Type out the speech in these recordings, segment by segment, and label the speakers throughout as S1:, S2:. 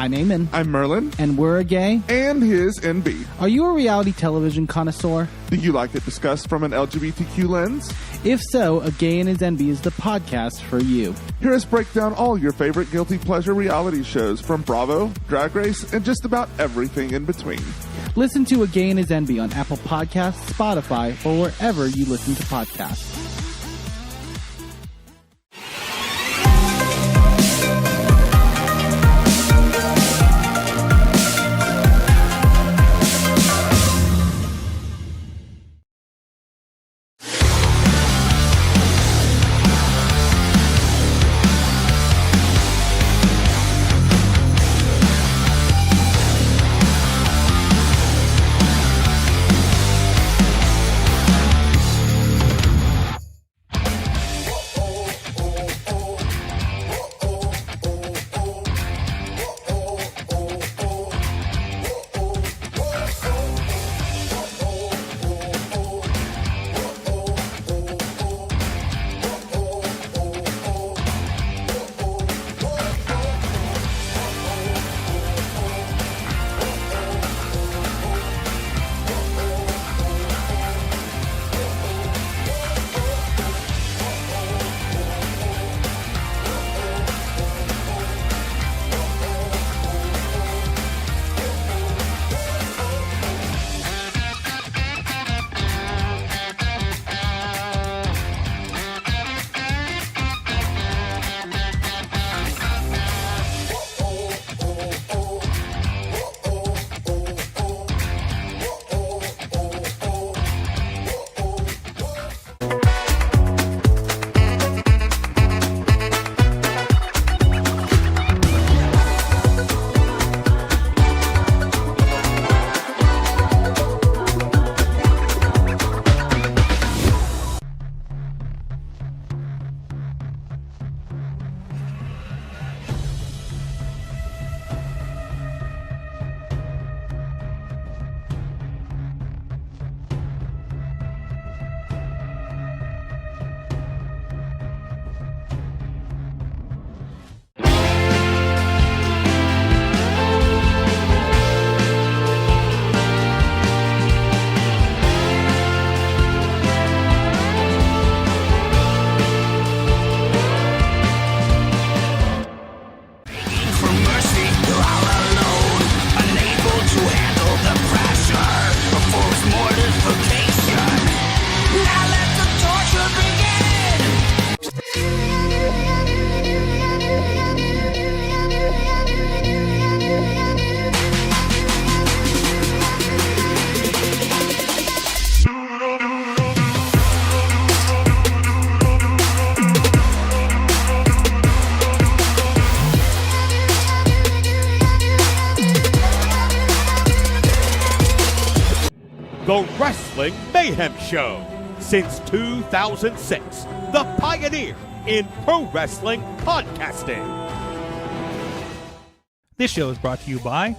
S1: I'm Eamon.
S2: I'm Merlin.
S1: And we're a gay.
S2: And his NB.
S1: Are you a reality television connoisseur?
S2: Do you like it discussed from an LGBTQ lens?
S1: If so, A Gay and His NB is the podcast for you.
S2: Hear us break down all your favorite guilty pleasure reality shows from Bravo, Drag Race, and just about everything in between.
S1: Listen to A Gay and His NB on Apple Podcasts, Spotify, or wherever you listen to podcasts.
S3: The Wrestling Mayhem Show. Since 2006, the pioneer in pro wrestling podcasting.
S4: This show is brought to you by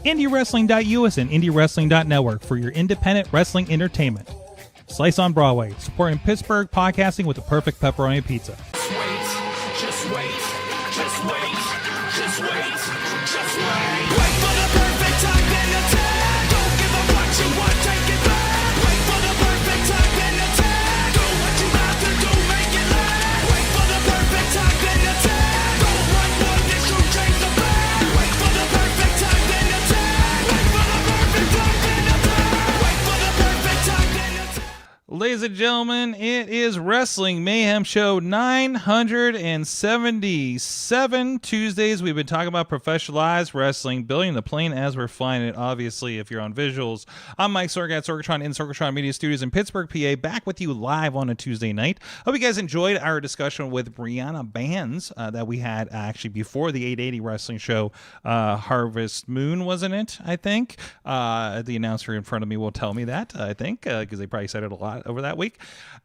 S4: IndyWrestling.us and IndyWrestling.network for your independent wrestling entertainment. Slice on Broadway, supporting Pittsburgh podcasting with the perfect pepperoni pizza.
S5: Just wait. Wait for the perfect time and attack. Don't give up what you want, take it back. Wait for the perfect time and attack. Do what you have to do, make it last. Wait for the perfect time and attack. Don't run for this, you change the back. Wait for the perfect time and attack. Wait for the perfect time and attack. Wait for the perfect time and attack.
S4: Ladies and gentlemen, it is Wrestling Mayhem Show 977 Tuesdays. We've been talking about professionalized wrestling, building the plane as we're flying it, obviously, if you're on visuals. I'm Mike Sorg at Sorgatron in Sorgatron Media Studios in Pittsburgh, PA, back with you live on a Tuesday night. Hope you guys enjoyed our discussion with Brianna Bands that we had actually before the 880 wrestling show. Harvest Moon, wasn't it, I think? The announcer in front of me will tell me that, I think, because they probably said it a lot over that week.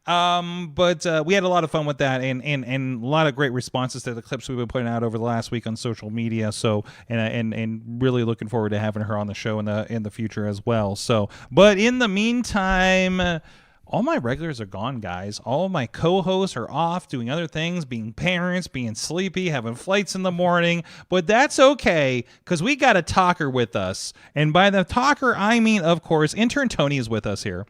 S4: But we had a lot of fun with that and a lot of great responses to the clips we've been putting out over the last week on social media. So, and really looking forward to having her on the show in the future as well. So, but in the meantime, all my regulars are gone, guys. All my co-hosts are off doing other things, being parents, being sleepy, having flights in the morning. But that's okay, because we got a talker with us. And by the talker, I mean, of course, intern Tony is with us here.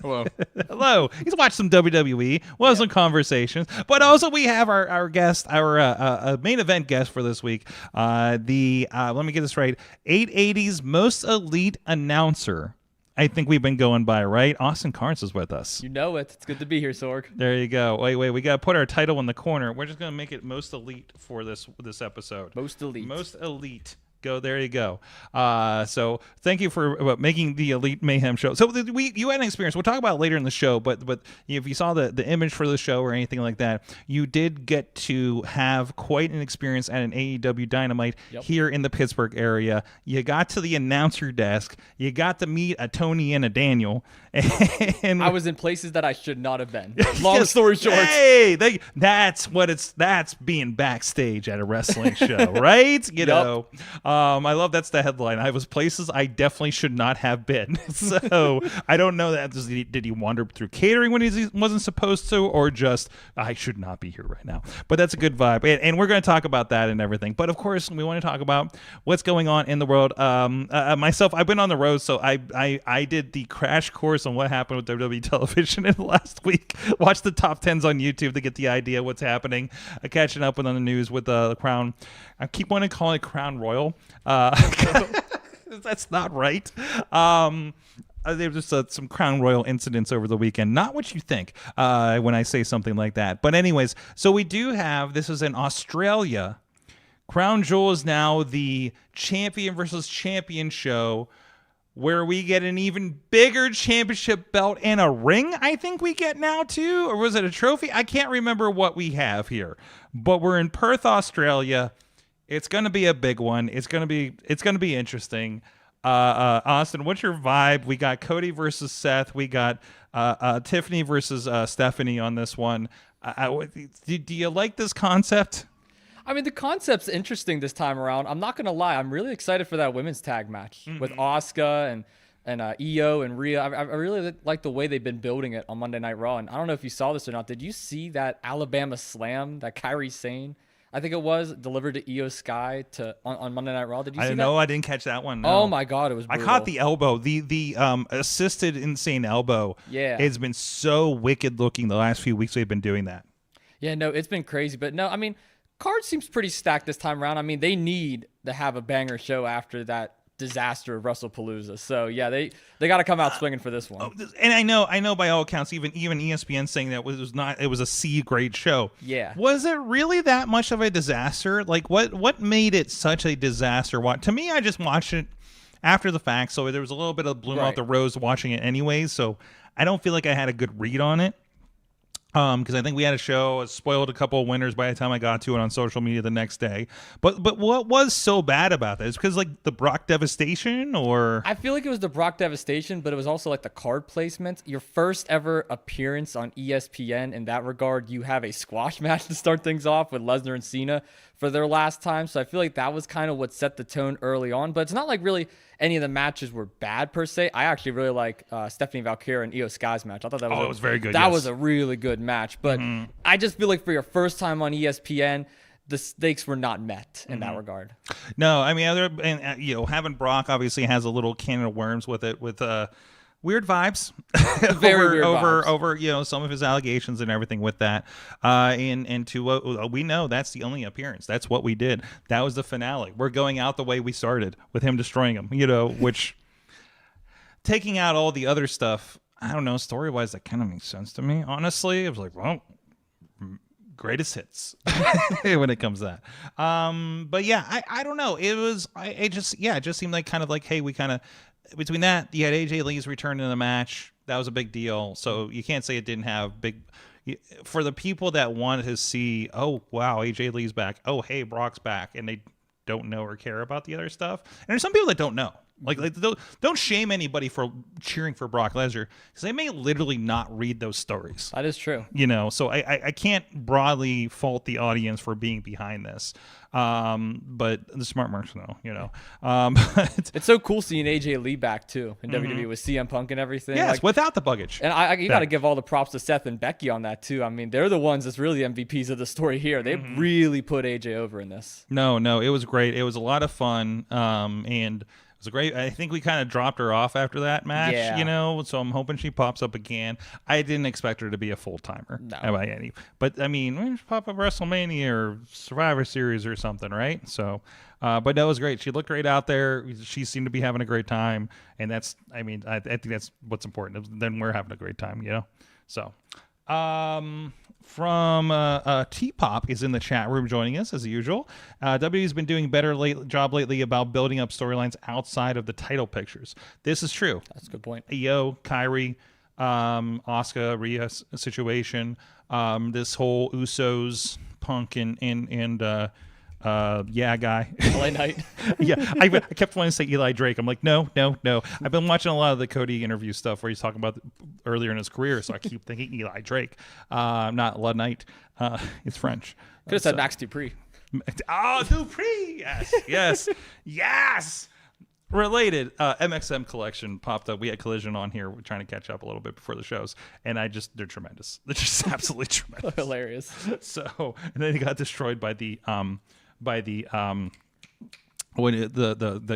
S6: Hello.
S4: Hello. He's watched some WWE, some conversations, but also we have our guest, our main event guest for this week. Let me get this right, 880's most elite announcer. I think we've been going by, right? Austin Cairns is with us.
S6: You know it. It's good to be here, Sorg.
S4: There you go. Wait. We got to put our title in the corner. We're just going to make it most elite for this episode.
S6: Most elite.
S4: Most elite. Go there you go. So thank you for making the Elite Mayhem show. So you had an experience. We'll talk about it later in the show, but if you saw the image for the show or anything like that, you did get to have quite an experience at an AEW Dynamite here in the Pittsburgh area. You got to the announcer desk. You got to meet a Tony and a Daniel. And
S6: I was in places that I should not have been. Long story short.
S4: Hey, that's being backstage at a wrestling show, right? You know. I love that's the headline. I was places I definitely should not have been. So I don't know that did he wander through catering when he wasn't supposed to, or just I should not be here right now. But that's a good vibe, and we're going to talk about that and everything. But of course, we want to talk about what's going on in the world. Myself, I've been on the road, so I did the crash course on what happened with WWE television in the last week. Watched the top 10s on YouTube to get the idea what's happening. Catching up on the news with the Crown. I keep wanting to call it Crown Royal. That's not right. There was just some Crown Royal incidents over the weekend. Not what you think when I say something like that. But anyways, so we do have, this is in Australia. Crown Jewel is now the champion versus champion show, where we get an even bigger championship belt and a ring, I think we get now too. Or was it a trophy? I can't remember what we have here. But we're in Perth, Australia. It's going to be a big one. It's going to be interesting. Austin, what's your vibe? We got Cody versus Seth. We got Tiffany versus Stephanie on this one. Do you like this concept?
S6: I mean, the concept's interesting this time around. I'm not going to lie. I'm really excited for that women's tag match with Asuka and Io and Rhea. I really like the way they've been building it on Monday Night Raw. And I don't know if you saw this or not. Did you see that Alabama Slam that Kairi Sane, I think it was, delivered to Io Sky on Monday Night Raw? Did you see that?
S4: I know. I didn't catch that one. No.
S6: Oh my God, it was brutal.
S4: I caught the elbow. The assisted insane elbow.
S6: Yeah.
S4: It's been so wicked looking the last few weeks they've been doing that.
S6: Yeah, no, it's been crazy. But no, I mean, card seems pretty stacked this time around. I mean, they need to have a banger show after that disaster of WrestlePalooza. So yeah, they got to come out swinging for this one.
S4: And I know by all accounts, even ESPN saying that it was a C grade show.
S6: Yeah.
S4: Was it really that much of a disaster? Like what made it such a disaster? To me, I just watched it after the fact, so there was a little bit of bloom out the rose watching it anyways. So I don't feel like I had a good read on it. Because I think we had a show, spoiled a couple of winners by the time I got to it on social media the next day. But what was so bad about that? Is because like the Brock devastation, or
S6: I feel like it was the Brock devastation, but it was also like the card placement. Your first ever appearance on ESPN in that regard, you have a squash match to start things off with Lesnar and Cena for their last time. So I feel like that was kind of what set the tone early on. But it's not like really any of the matches were bad per se. I actually really like Stephanie Valkyria and Io Sky's match. I thought that was
S4: it was very good.
S6: That was a really good match. But I just feel like for your first time on ESPN, the stakes were not met in that regard.
S4: No, I mean, having Brock obviously has a little can of worms with it, with weird vibes over some of his allegations and everything with that. And to we know that's the only appearance. That's what we did. That was the finale. We're going out the way we started with him destroying him. Which taking out all the other stuff, I don't know, story wise, that kind of makes sense to me. Honestly, I was like, well, greatest hits when it comes to that. But yeah, I don't know. It just seemed like kind of like, hey, we kind of. Between that, you had AJ Lee's return in the match. That was a big deal. So you can't say it didn't have big. For the people that wanted to see, oh, wow, AJ Lee's back. Oh, hey, Brock's back. And they don't know or care about the other stuff. And there's some people that don't know. Like don't shame anybody for cheering for Brock Lesnar, because they may literally not read those stories.
S6: That is true.
S4: So I can't broadly fault the audience for being behind this. But the smart marks know. But
S6: It's so cool seeing AJ Lee back too in WWE with CM Punk and everything.
S4: yes, without the luggage.
S6: And you got to give all the props to Seth and Becky on that too. I mean, they're the ones that's really MVPs of the story here. They really put AJ over in this.
S4: No, it was great. It was a lot of fun. And it was a great. I think we kind of dropped her off after that match.
S6: Yeah.
S4: So I'm hoping she pops up again. I didn't expect her to be a full timer.
S6: No.
S4: By any. But I mean, maybe she pop up WrestleMania or Survivor Series or something, right? So. But that was great. She looked great out there. She seemed to be having a great time, and I think that's what's important. Then we're having a great time, So, from T-Pop is in the chat room joining us as usual. WWE's been doing better job lately about building up storylines outside of the title pictures. This is true.
S6: That's a good point.
S4: Io, Kyrie, Asuka, Rhea situation. This whole Usos, Punk, and guy.
S6: LA Knight.
S4: Yeah, I kept wanting to say Eli Drake. I'm like, no. I've been watching a lot of the Cody interview stuff where he's talking about earlier in his career, so I keep thinking Eli Drake, not La Knight. It's French.
S6: Could have said Max Dupree.
S4: Oh, Dupree! Yes! Related, MXM collection popped up. We had Collision on here. We're trying to catch up a little bit before the shows, and they're tremendous. They're just absolutely tremendous.
S6: Hilarious.
S4: So, and then he got destroyed by the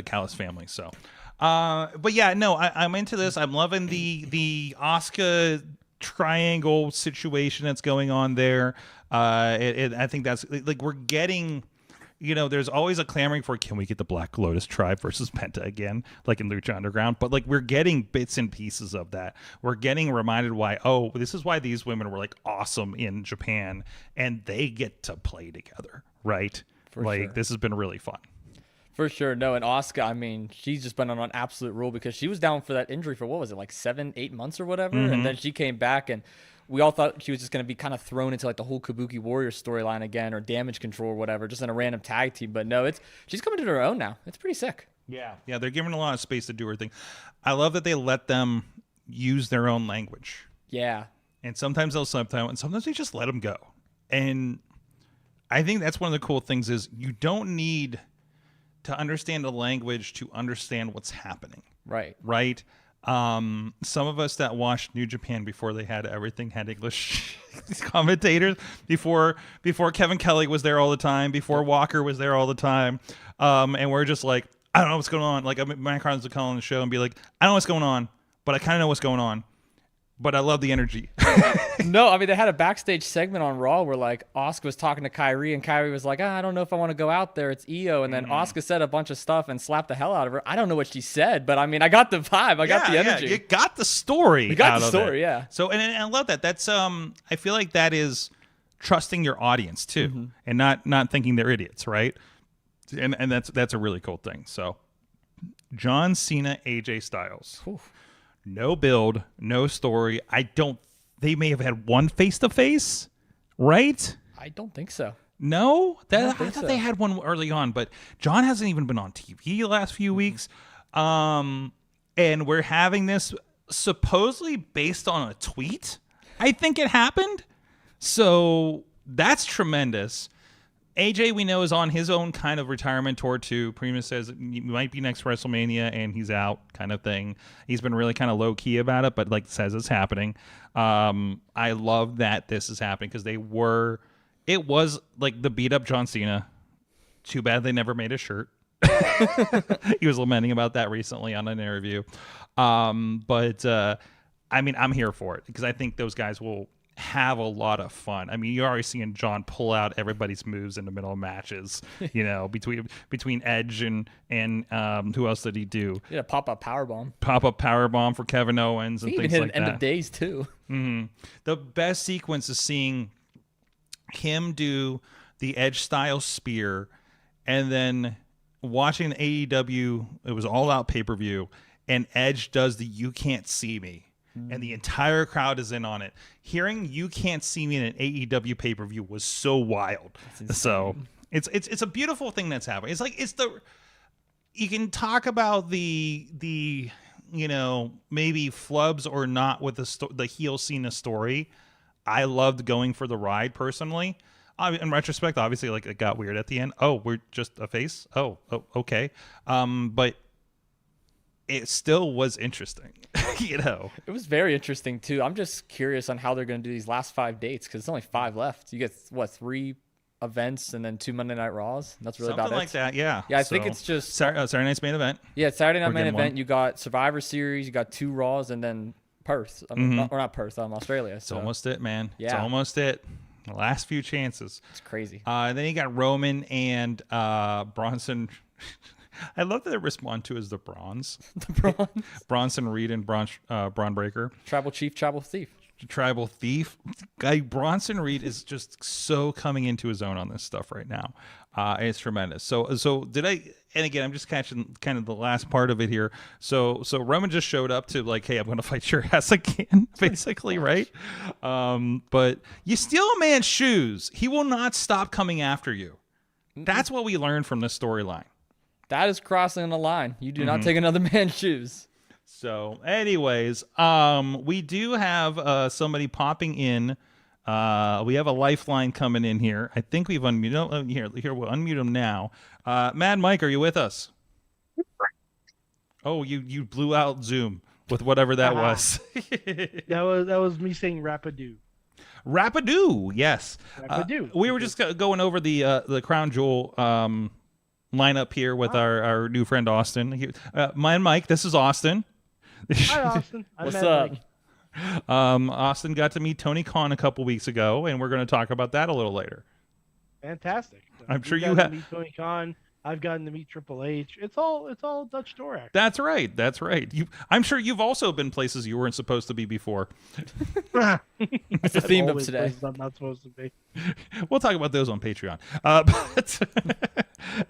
S4: Callis family. So, but yeah, no, I'm into this. I'm loving the Asuka triangle situation that's going on there. I think that's like we're getting. There's always a clamoring for, can we get the Black Lotus tribe versus Penta again, like in Lucha Underground? But like we're getting bits and pieces of that. We're getting reminded this is why these women were like awesome in Japan, and they get to play together, right? Sure. This has been really fun.
S6: For sure. No, and Asuka, I mean, she's just been on an absolute roll because she was down for that injury for, what was it, like 7-8 months or whatever? And then she came back, and we all thought she was just going to be kind of thrown into like the whole Kabuki Warrior storyline again, or Damage Control or whatever, just in a random tag team. But no, she's coming to her own now. It's pretty sick.
S4: Yeah, they're giving her a lot of space to do her thing. I love that they let them use their own language.
S6: Yeah.
S4: And sometimes they'll subtitle, and sometimes they just let them go. And I think that's one of the cool things is you don't need to understand a language to understand what's happening. Right. Some of us that watched New Japan before they had everything had English commentators, before Kevin Kelly was there all the time, before Walker was there all the time. And we're just like, I don't know what's going on. Like, Matt Carnes would call on the show and be like, I don't know what's going on, but I kind of know what's going on. But I love the energy.
S6: No, I mean, they had a backstage segment on Raw where, like, Asuka was talking to Kyrie, and Kyrie was like, I don't know if I want to go out there. It's Io. And then Asuka said a bunch of stuff and slapped the hell out of her. I don't know what she said, but, I mean, I got the vibe. I got the energy.
S4: Yeah. You got the story.
S6: You got the story, yeah.
S4: So, and I love that. That's, I feel like that is trusting your audience, too, and not thinking they're idiots, right? And that's a really cool thing. So, John Cena, AJ Styles.
S6: Oof.
S4: No build, no story. They may have had one face-to-face, right?
S6: I don't think so.
S4: No? I thought
S6: so.
S4: they had one early on, but John hasn't even been on TV the last few weeks. And we're having this supposedly based on a tweet. I think it happened. So that's tremendous. AJ, we know, is on his own kind of retirement tour, too. Primus says he might be next WrestleMania, and he's out kind of thing. He's been really kind of low-key about it, but says it's happening. I love that this is happening because it was like the beat-up John Cena. Too bad they never made a shirt. He was lamenting about that recently on an interview. I mean, I'm here for it because I think those guys will have a lot of fun. I mean, you're already seeing John pull out everybody's moves in the middle of matches, between Edge and who else did he do?
S6: Yeah, pop-up powerbomb.
S4: Pop-up powerbomb for Kevin Owens and things like that. He even hit
S6: an end of days, too.
S4: Mm-hmm. The best sequence is seeing him do the Edge-style spear and then watching the AEW, it was all-out pay-per-view, and Edge does the You Can't See Me. And the entire crowd is in on it. Hearing You Can't See Me in an AEW pay-per-view was so wild. So it's a beautiful thing that's happening. It's like you can talk about the maybe flubs or not with the heel Cena story. I loved going for the ride personally. In retrospect, obviously, like, it got weird at the end. Oh, we're just a face. Oh, okay. But it still was interesting.
S6: It was very interesting too. I'm just curious on how they're going to do these last 5 dates because it's only 5 left. You get 3 events and then 2 Monday Night Raws. That's really
S4: Something
S6: about
S4: like
S6: it.
S4: that. Yeah.
S6: Yeah, I think it's just
S4: Saturday night's main event.
S6: Yeah, Saturday night
S4: We're
S6: main
S4: getting
S6: event.
S4: one.
S6: You got Survivor Series. You got 2 Raws and then Perth. Or not Perth. Australia.
S4: It's almost it, man. It's
S6: Yeah.
S4: almost it. The last few chances.
S6: It's crazy.
S4: And then you got Roman and Bronson. I love that they respond to as the Bronze.
S6: The Bronze.
S4: Bronson Reed and Braun Breaker.
S6: Tribal Chief, Tribal Thief.
S4: Tribal Thief. Guy Bronson Reed is just so coming into his own on this stuff right now. It's tremendous. So did I? And again, I'm just catching kind of the last part of it here. So Roman just showed up to like, hey, I'm going to fight your ass again, basically, right? But you steal a man's shoes, he will not stop coming after you. That's what we learned from this storyline.
S6: That is crossing the line. You do not take another man's shoes.
S4: So, anyways, we do have somebody popping in. We have a lifeline coming in here. I think we've unmuted. No, here, we'll unmute him now. Mad Mike, are you with us? Oh, you blew out Zoom with whatever that was.
S7: That was me saying Rapidu.
S4: Rapidu, yes.
S7: Rapidu.
S4: We were just going over the Crown Jewel lineup here with our new friend Austin. Mad Mike, this is Austin.
S7: Hi, Austin.
S6: What's up?
S4: Austin got to meet Tony Khan a couple weeks ago, and we're going to talk about that a little later.
S7: Fantastic.
S4: I'm sure you
S7: have
S4: have.
S7: meet Tony Khan. I've gotten to meet Triple H. It's all Dutch door act.
S4: That's right. I'm sure you've also been places you weren't supposed to be before.
S6: That's the theme of
S7: Always
S6: today.
S7: places I'm not supposed to be.
S4: We'll talk about those on Patreon. But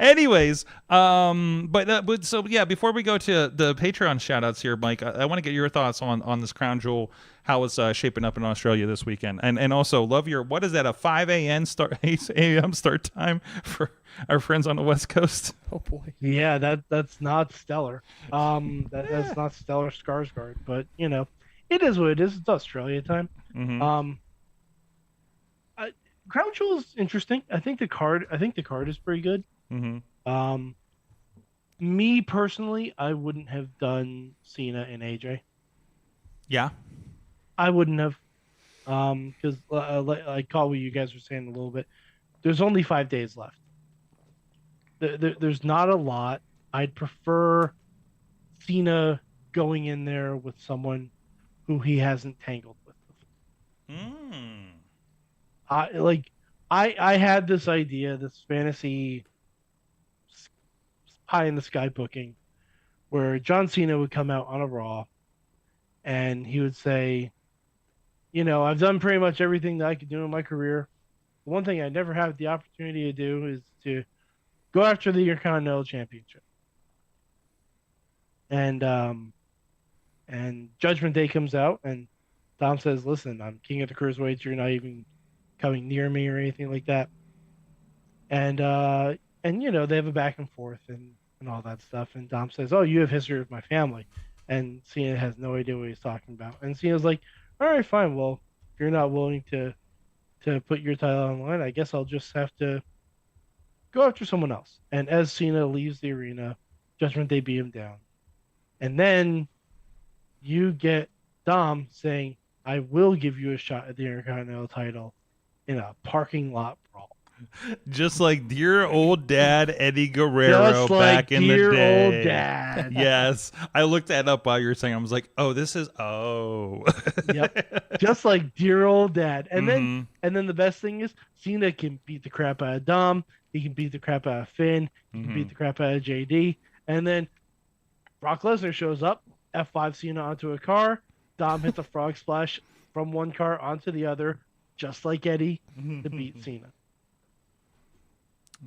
S4: anyways, so yeah, before we go to the Patreon shout outs here, Mike, I want to get your thoughts on this Crown Jewel, how it's shaping up in Australia this weekend. And also love what is that, a 5 a.m. start time for our friends on the West Coast?
S6: Oh boy.
S7: Yeah, that's not stellar. That's not stellar Skarsgård, but it is what it is. It's Australia time. Crown Jewel is interesting. I think the card is pretty good. Me personally, I wouldn't have done Cena and AJ.
S4: Yeah.
S7: I wouldn't have, because I call what you guys were saying a little bit. There's only 5 days left. There's not a lot. I'd prefer Cena going in there with someone who he hasn't tangled with before. I had this idea, this fantasy pie in the sky booking, where John Cena would come out on a Raw, and he would say, I've done pretty much everything that I could do in my career. The one thing I never had the opportunity to do is to go after the Intercontinental Championship. And Judgment Day comes out, and Dom says, "Listen, I'm king of the cruiserweights. You're not even coming near me or anything like that." And they have a back and forth and all that stuff. And Dom says, "Oh, you have history with my family," and Cena has no idea what he's talking about. And Cena's like, "All right, fine. Well, if you're not willing to put your title on the line, I guess I'll just have to go after someone else." And as Cena leaves the arena, Judgment Day beat him down. And then you get Dom saying, "I will give you a shot at the Intercontinental title in a parking lot brawl."
S4: Just like dear old dad Eddie Guerrero back in the day.
S7: Dear old dad.
S4: Yes. I looked that up while you were saying, I was like,
S7: Yep. Just like dear old dad. And then the best thing is Cena can beat the crap out of Dom. He can beat the crap out of Finn. He can beat the crap out of JD. And then Brock Lesnar shows up, F5 Cena onto a car. Dom hits a frog splash from one car onto the other, just like Eddie, to beat Cena.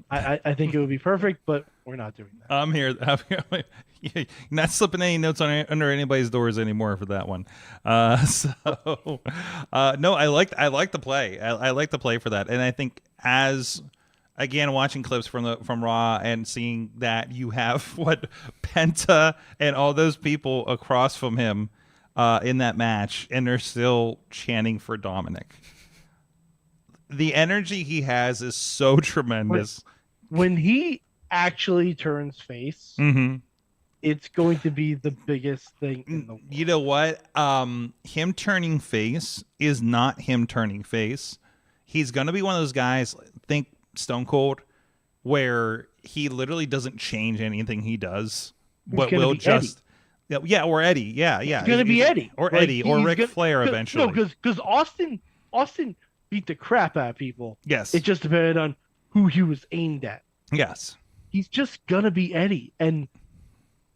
S7: I think it would be perfect, but we're not doing that.
S4: I'm here. You're not slipping any notes under anybody's doors anymore for that one. No, I like the play. I like the play for that, and I think as again, watching clips from Raw and seeing that you have Penta and all those people across from him in that match, and they're still chanting for Dominic. The energy he has is so tremendous.
S7: When he actually turns face, it's going to be the biggest thing in the world.
S4: You know what? Him turning face is not him turning face. He's going to be one of those guys, think Stone Cold, where he literally doesn't change anything he does, but will just... Eddie. Yeah, or Eddie. Yeah.
S7: It's going to be Eddie.
S4: Or Eddie, or Ric Flair eventually.
S7: No, because Austin beat the crap out of people.
S4: Yes.
S7: It just depended on who he was aimed at.
S4: Yes.
S7: He's just going to be Eddie, and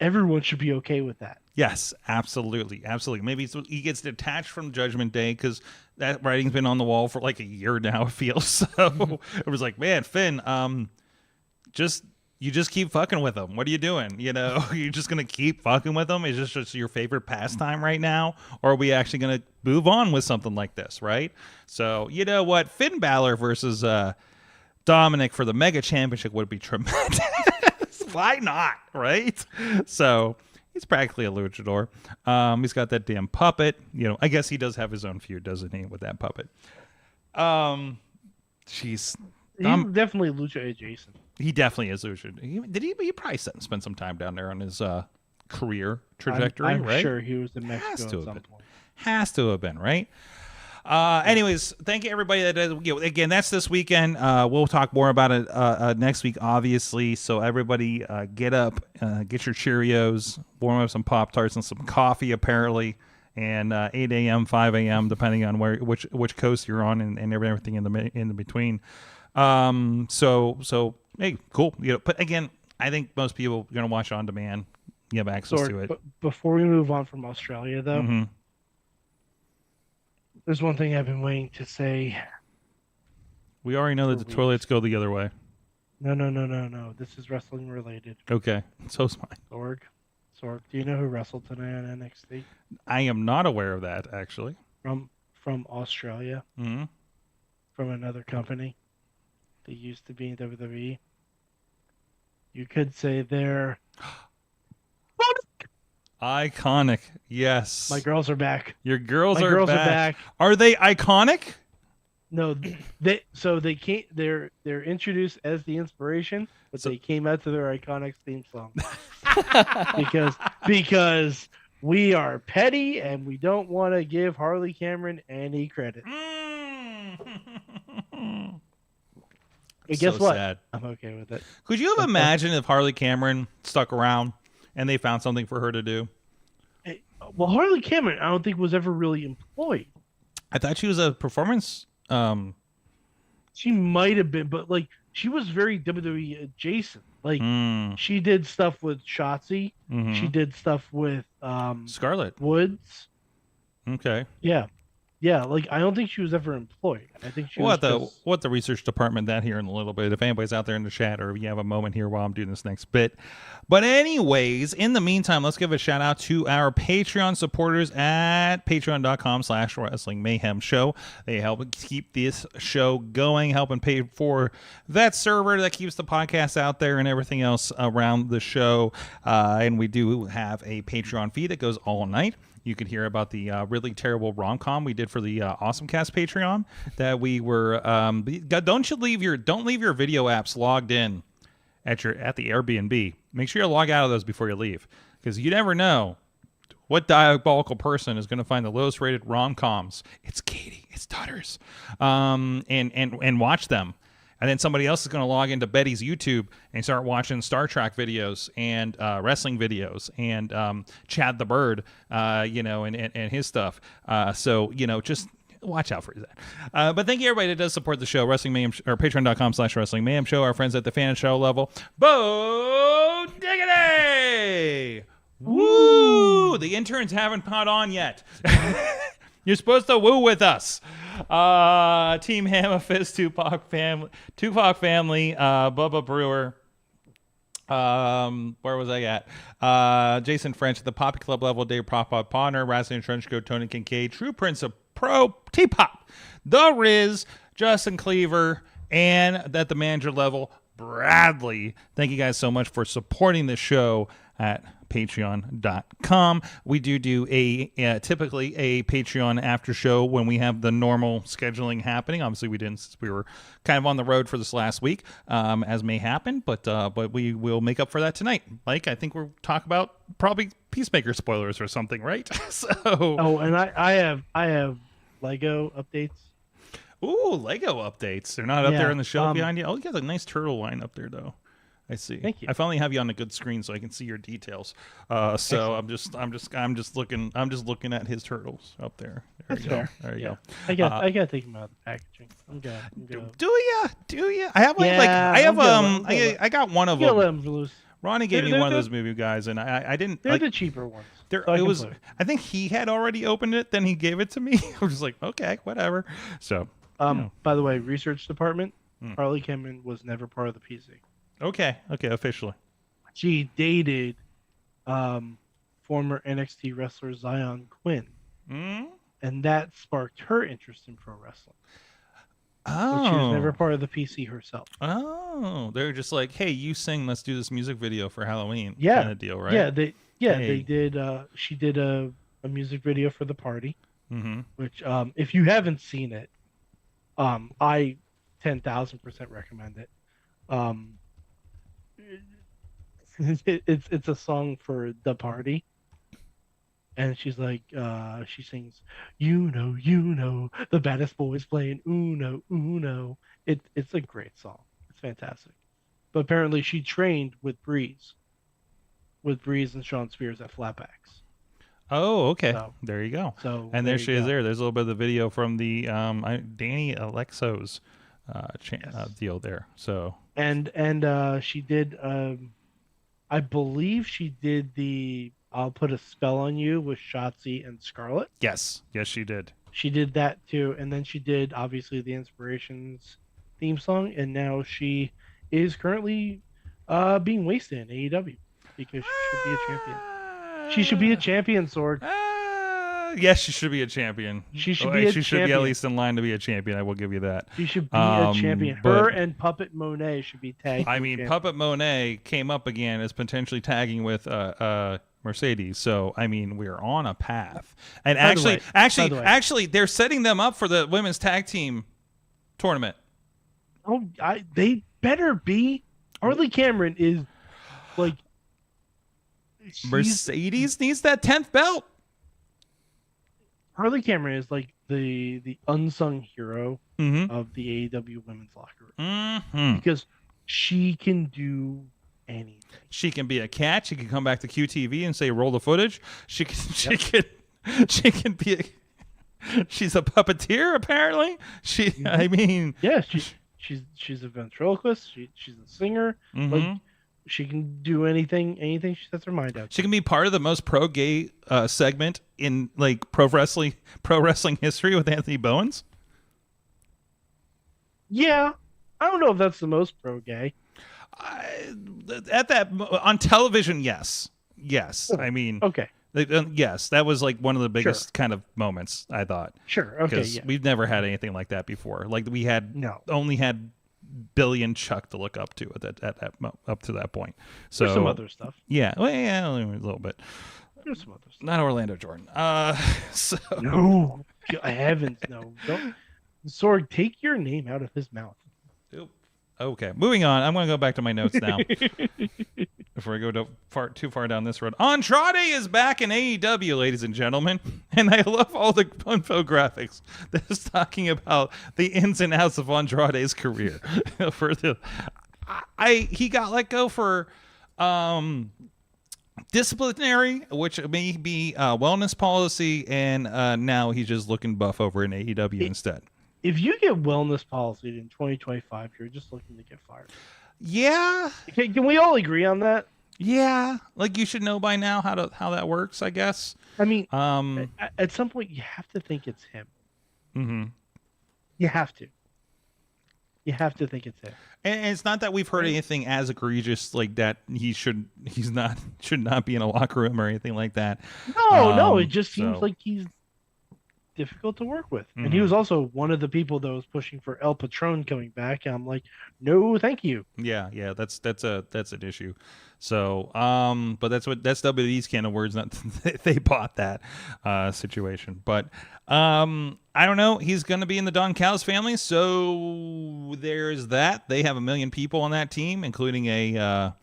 S7: everyone should be okay with that.
S4: Yes, absolutely. Maybe he gets detached from Judgment Day because that writing's been on the wall for like a year now, it feels. So it was like, man, Finn, you just keep fucking with him. What are you doing? You know, you're just going to keep fucking with him? Is this just your favorite pastime right now? Or are we actually going to move on with something like this, right? So, you know what? Finn Balor versus Dominic for the Mega Championship would be tremendous. Why not, right? So, he's practically a luchador. He's got that damn puppet. You know, I guess he does have his own feud, doesn't he, with that puppet? He's
S7: definitely lucha adjacent.
S4: He definitely is lucha. He probably spent some time down there on his career trajectory,
S7: I'm
S4: right?
S7: Sure, he was in Mexico at some point.
S4: Has to have been, right? Anyways, thank you everybody. Again, that's this weekend. We'll talk more about it next week, obviously. So everybody, get up, get your Cheerios, warm up some Pop-Tarts and some coffee, apparently, and 8 a.m., 5 a.m., depending on which coast you're on, and everything in the between. So hey, cool. You know, but again, I think most people are gonna watch it on demand. You have access to it.
S7: But before we move on from Australia, though. There's one thing I've been waiting to say.
S4: We already know that the toilets go the other way.
S7: No. This is wrestling related.
S4: Okay. So's mine.
S7: Sorg, do you know who wrestled tonight on NXT?
S4: I am not aware of that, actually.
S7: From Australia. From another company. They used to be in WWE. You could say they're...
S4: Iconic, yes.
S7: My girls are back.
S4: Your girls
S7: My
S4: are
S7: girls
S4: back.
S7: are back.
S4: Are they iconic?
S7: No, they can't. They're introduced as the inspiration, but they came out to their iconic theme song because we are petty and we don't want to give Harley Cameron any credit. And guess what?
S4: Sad.
S7: I'm okay with it.
S4: Could you have imagined if Harley Cameron stuck around and they found something for her to do?
S7: Well, Harley Cameron, I don't think was ever really employed.
S4: I thought she was a performance.
S7: She might have been, but like she was very WWE adjacent. Like she did stuff with Shotzi. She did stuff with
S4: Scarlett
S7: Woods.
S4: Okay.
S7: Yeah, like I don't think she was ever employed. I think she was
S4: what the research department that here in a little bit. If anybody's out there in the chat, or if you have a moment here while I'm doing this next bit. But anyways, in the meantime, let's give a shout out to our Patreon supporters at patreon.com/Wrestling Mayhem Show. They help keep this show going, helping pay for that server that keeps the podcast out there and everything else around the show. And we do have a Patreon feed that goes all night. You could hear about the really terrible rom-com we did for the Awesome Cast Patreon that we were. Don't leave your video apps logged in at the Airbnb. Make sure you log out of those before you leave, because you never know what diabolical person is going to find the lowest rated rom-coms. It's Katie. It's Tutters. And watch them. And then somebody else is going to log into Betty's YouTube and start watching Star Trek videos and wrestling videos and Chad the Bird, and his stuff. So, just watch out for that. But thank you, everybody that does support the show. Wrestling Mayhem, or patreon.com/Wrestling Mayhem Show. Our friends at the Fan Show level. Bo Diggity! Woo! The interns haven't caught on yet. You're supposed to woo with us. Team Hammerfist, Tupac family, Bubba Brewer. Where was I at? Jason French at the Poppy Club level, Dave Prop Bonner, Razzling Trenchcoat, Tony Kincaid, True Prince of Pro, T-Pop, The Riz, Justin Cleaver, and at the manager level, Bradley. Thank you guys so much for supporting the show at patreon.com. We do a typically a Patreon after show when we have the normal scheduling happening. Obviously we didn't, since we were kind of on the road for this last week, as may happen, but we will make up for that tonight. Mike, I think we'll talk about probably Peacemaker spoilers or something, right? So
S7: and I have Lego updates.
S4: Ooh, Lego updates. They're not up there on the shelf behind you. Oh, you got a nice turtle line up there though. I see.
S7: Thank you.
S4: I finally have you on a good screen so I can see your details. So I'm just looking at his turtles up there. There you go. There you go.
S7: I got to take them out of the packaging. I'm good.
S4: Do you? I have I got one of
S7: let
S4: them.
S7: them loose.
S4: Ronnie gave me one of those movie guys, and I didn't.
S7: They're the cheaper ones.
S4: I think he had already opened it, then he gave it to me. I was just like, okay, whatever. So.
S7: By the way, research department, Harley Cameron was never part of the PC.
S4: Okay, officially.
S7: She dated former NXT wrestler Zion Quinn. And that sparked her interest in pro wrestling.
S4: Oh.
S7: But she was never part of the PC herself.
S4: Oh, they're just like, hey, you sing, let's do this music video for Halloween kind of deal, right?
S7: Yeah, they did. She did a music video for the party, which if you haven't seen it, I 10,000% recommend it. It's a song for the party, and she's like, she sings, you know, the baddest boys playing Uno, Uno. It's a great song. It's fantastic. But apparently she trained with Breeze and Sean Spears at Flatbacks.
S4: Oh, okay.
S7: So,
S4: there you go.
S7: So
S4: and there she is. There's a little bit of the video from the Danny Alexo's deal there. So
S7: and she did. I believe she did the "I'll Put a Spell on You" with Shotzi and Scarlett.
S4: Yes, she did.
S7: She did that too, and then she did obviously the Inspirations theme song, and now she is currently being wasted in AEW because she should be a champion. She should be a champion, Sorg.
S4: Yes, she should be a champion.
S7: She should be
S4: at least in line to be a champion. I will give you that.
S7: She should be a champion. Her and Puppet Monet should be tagged.
S4: I mean, Puppet Monet came up again as potentially tagging with Mercedes. So I mean, we're on a path. And actually, they're setting them up for the women's tag team tournament.
S7: Oh, they better be. Harley Cameron is like.
S4: Mercedes needs that 10th belt.
S7: Harley Cameron is like the unsung hero of the AEW women's locker room because she can do anything. She
S4: can be a cat. She can come back to QTV and say, "Roll the footage." She can. Be. She's a puppeteer. Apparently, I mean,
S7: yeah. She's a ventriloquist. She's a singer. Like. She can do anything she sets her mind out.
S4: She can be part of the most pro-gay segment in like pro wrestling history with Anthony Bowens.
S7: Yeah, I don't know if that's the most pro-gay.
S4: On television, yes. Oh, I mean,
S7: okay.
S4: Yes, that was like one of the biggest kind of moments, I thought.
S7: Sure. Okay.
S4: Because we've never had anything like that before. Like we had only had Billy Chuck to look up to up to that point. So
S7: there's some other stuff.
S4: Yeah, well, yeah, a little bit.
S7: There's some other stuff.
S4: Not Orlando Jordan. So
S7: no, heavens, no. Don't, Sorg, take your name out of his mouth.
S4: Okay, moving on. I'm going to go back to my notes now. Before I go too far down this road. Andrade is back in AEW, ladies and gentlemen. And I love all the infographics that's talking about the ins and outs of Andrade's career. He got let go for disciplinary, which may be wellness policy, and now he's just looking buff over in AEW instead.
S7: If you get wellness policy in 2025, you're just looking to get fired.
S4: Yeah.
S7: Can we all agree on that?
S4: Yeah. Like you should know by now how that works, I guess.
S7: I mean, at some point you have to think it's him.
S4: Mm-hmm.
S7: You have to. You have to think it's him.
S4: And it's not that we've heard anything as egregious like that. He should not be in a locker room or anything like that.
S7: No, it just seems like he's difficult to work with. And he was also one of the people that was pushing for El Patron coming back. And I'm like, no, thank you.
S4: Yeah, that's an issue. So, but that's WWE's can of words. Not they bought that situation, but I don't know. He's going to be in the Don Callis family, so there's that. They have 1 million people on that team, including a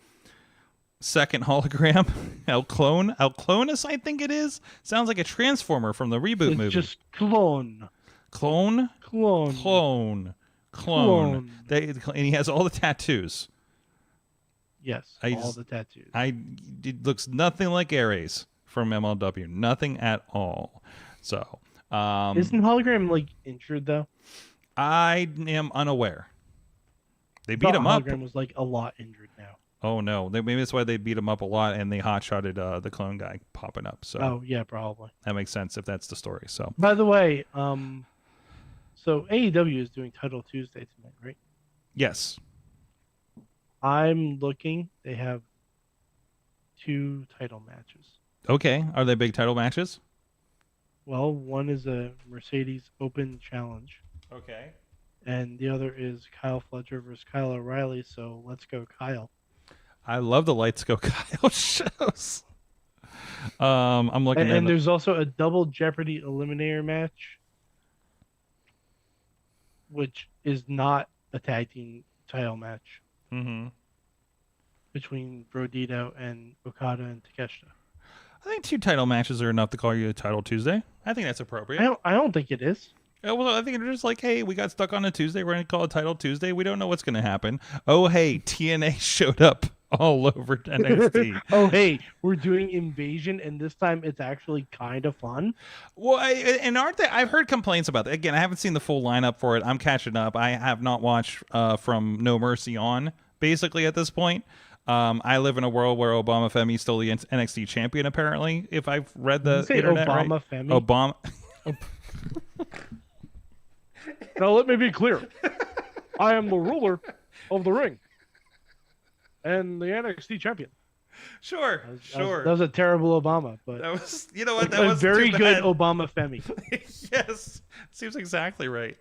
S4: second hologram, Clonus, I think it is. Sounds like a transformer from the reboot
S7: It's
S4: movie.
S7: just clone.
S4: Clone.
S7: Clone.
S4: And he has all the tattoos.
S7: Yes,
S4: I
S7: all
S4: just-
S7: the tattoos.
S4: It looks nothing like Ares from MLW. Nothing at all. So,
S7: Isn't hologram like injured though?
S4: I am unaware. They
S7: I
S4: beat
S7: thought
S4: him up.
S7: Hologram was like a lot injured now.
S4: Oh no, maybe that's why they beat him up a lot, and they hot-shotted the clone guy popping up. So
S7: Oh yeah, probably.
S4: that makes sense if that's the story. So
S7: By the way, so AEW is doing Title Tuesday tonight, right?
S4: yes,
S7: I'm looking. They have 2 title matches.
S4: okay. Are they big title matches?
S7: Well, one is a Mercedes Open Challenge,
S4: Okay.
S7: and the other is Kyle Fletcher versus Kyle O'Reilly. So let's go, Kyle.
S4: I love the Lights Go Kyle shows. I'm looking
S7: And
S4: at
S7: there's also a double Jeopardy eliminator match, which is not a tag team title match between Brodito and Okada and Takeshita.
S4: I think 2 title matches are enough to call you a Title Tuesday. I think that's appropriate.
S7: I don't think it is.
S4: Well, I think they're just like, hey, we got stuck on a Tuesday. We're going to call it Title Tuesday. We don't know what's going to happen. Oh, hey, TNA showed up all over NXT.
S7: Oh, hey, we're doing Invasion, and this time it's actually kind of fun.
S4: Well, and aren't they? I've heard complaints about that. Again, I haven't seen the full lineup for it. I'm catching up. I have not watched from No Mercy on, basically, at this point. I live in a world where Obama Femi is still the NXT champion, apparently, if I've read the
S7: Say
S4: internet
S7: Obama
S4: right.
S7: Femi?
S4: Obama.
S7: Now let me be clear. I am the ruler of the ring and the NXT champion.
S4: Sure, sure.
S7: That was a terrible Obama, but
S4: That was, you know what?
S7: a
S4: That was
S7: very
S4: too
S7: good
S4: bad.
S7: Obama Femi.
S4: Yes, seems exactly right.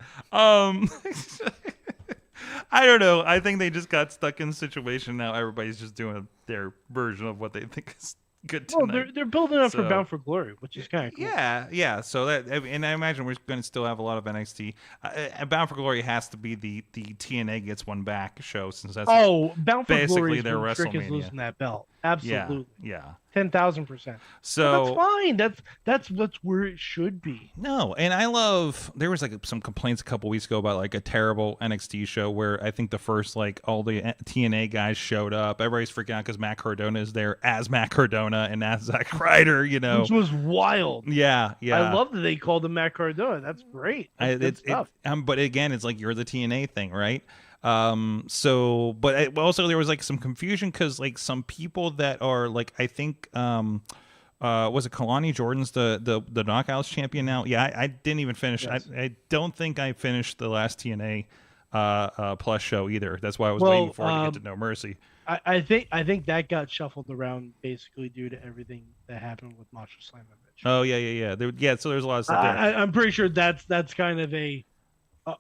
S4: I don't know. I think they just got stuck in a situation now. Everybody's just doing their version of what they think is good
S7: Well,
S4: tonight.
S7: they're building up for
S4: So-
S7: Bound for Glory, which is kind of cool.
S4: Yeah. So that, and I imagine we're going to still have a lot of NXT. Bound for Glory has to be the TNA gets one back show, since that's
S7: Oh, Bound for
S4: basically
S7: Glory is
S4: their
S7: when Trick is
S4: WrestleMania.
S7: losing that belt. Absolutely.
S4: yeah.
S7: 10,000%.
S4: So
S7: That's fine. That's where it should be.
S4: No, and I love. There was like some complaints a couple weeks ago about like a terrible NXT show where I think the first like all the TNA guys showed up. Everybody's freaking out because Matt Cardona is there as Matt Cardona and as Zack Ryder. You know,
S7: Which was wild.
S4: yeah.
S7: I love that they called him Matt Cardona. That's great. That's good stuff.
S4: But again, it's like you're the TNA thing, right? So, but also there was like some confusion because like some people that are like, I think, was it Kalani Jordan's the Knockouts champion now? Yeah, I didn't even finish.
S7: Yes.
S4: I don't think I finished the last TNA plus show either. That's why I was waiting for it to get to No Mercy.
S7: I think that got shuffled around basically due to everything that happened with Masha Slamovich.
S4: Oh yeah. So there's a lot of stuff there.
S7: I'm pretty sure that's kind of a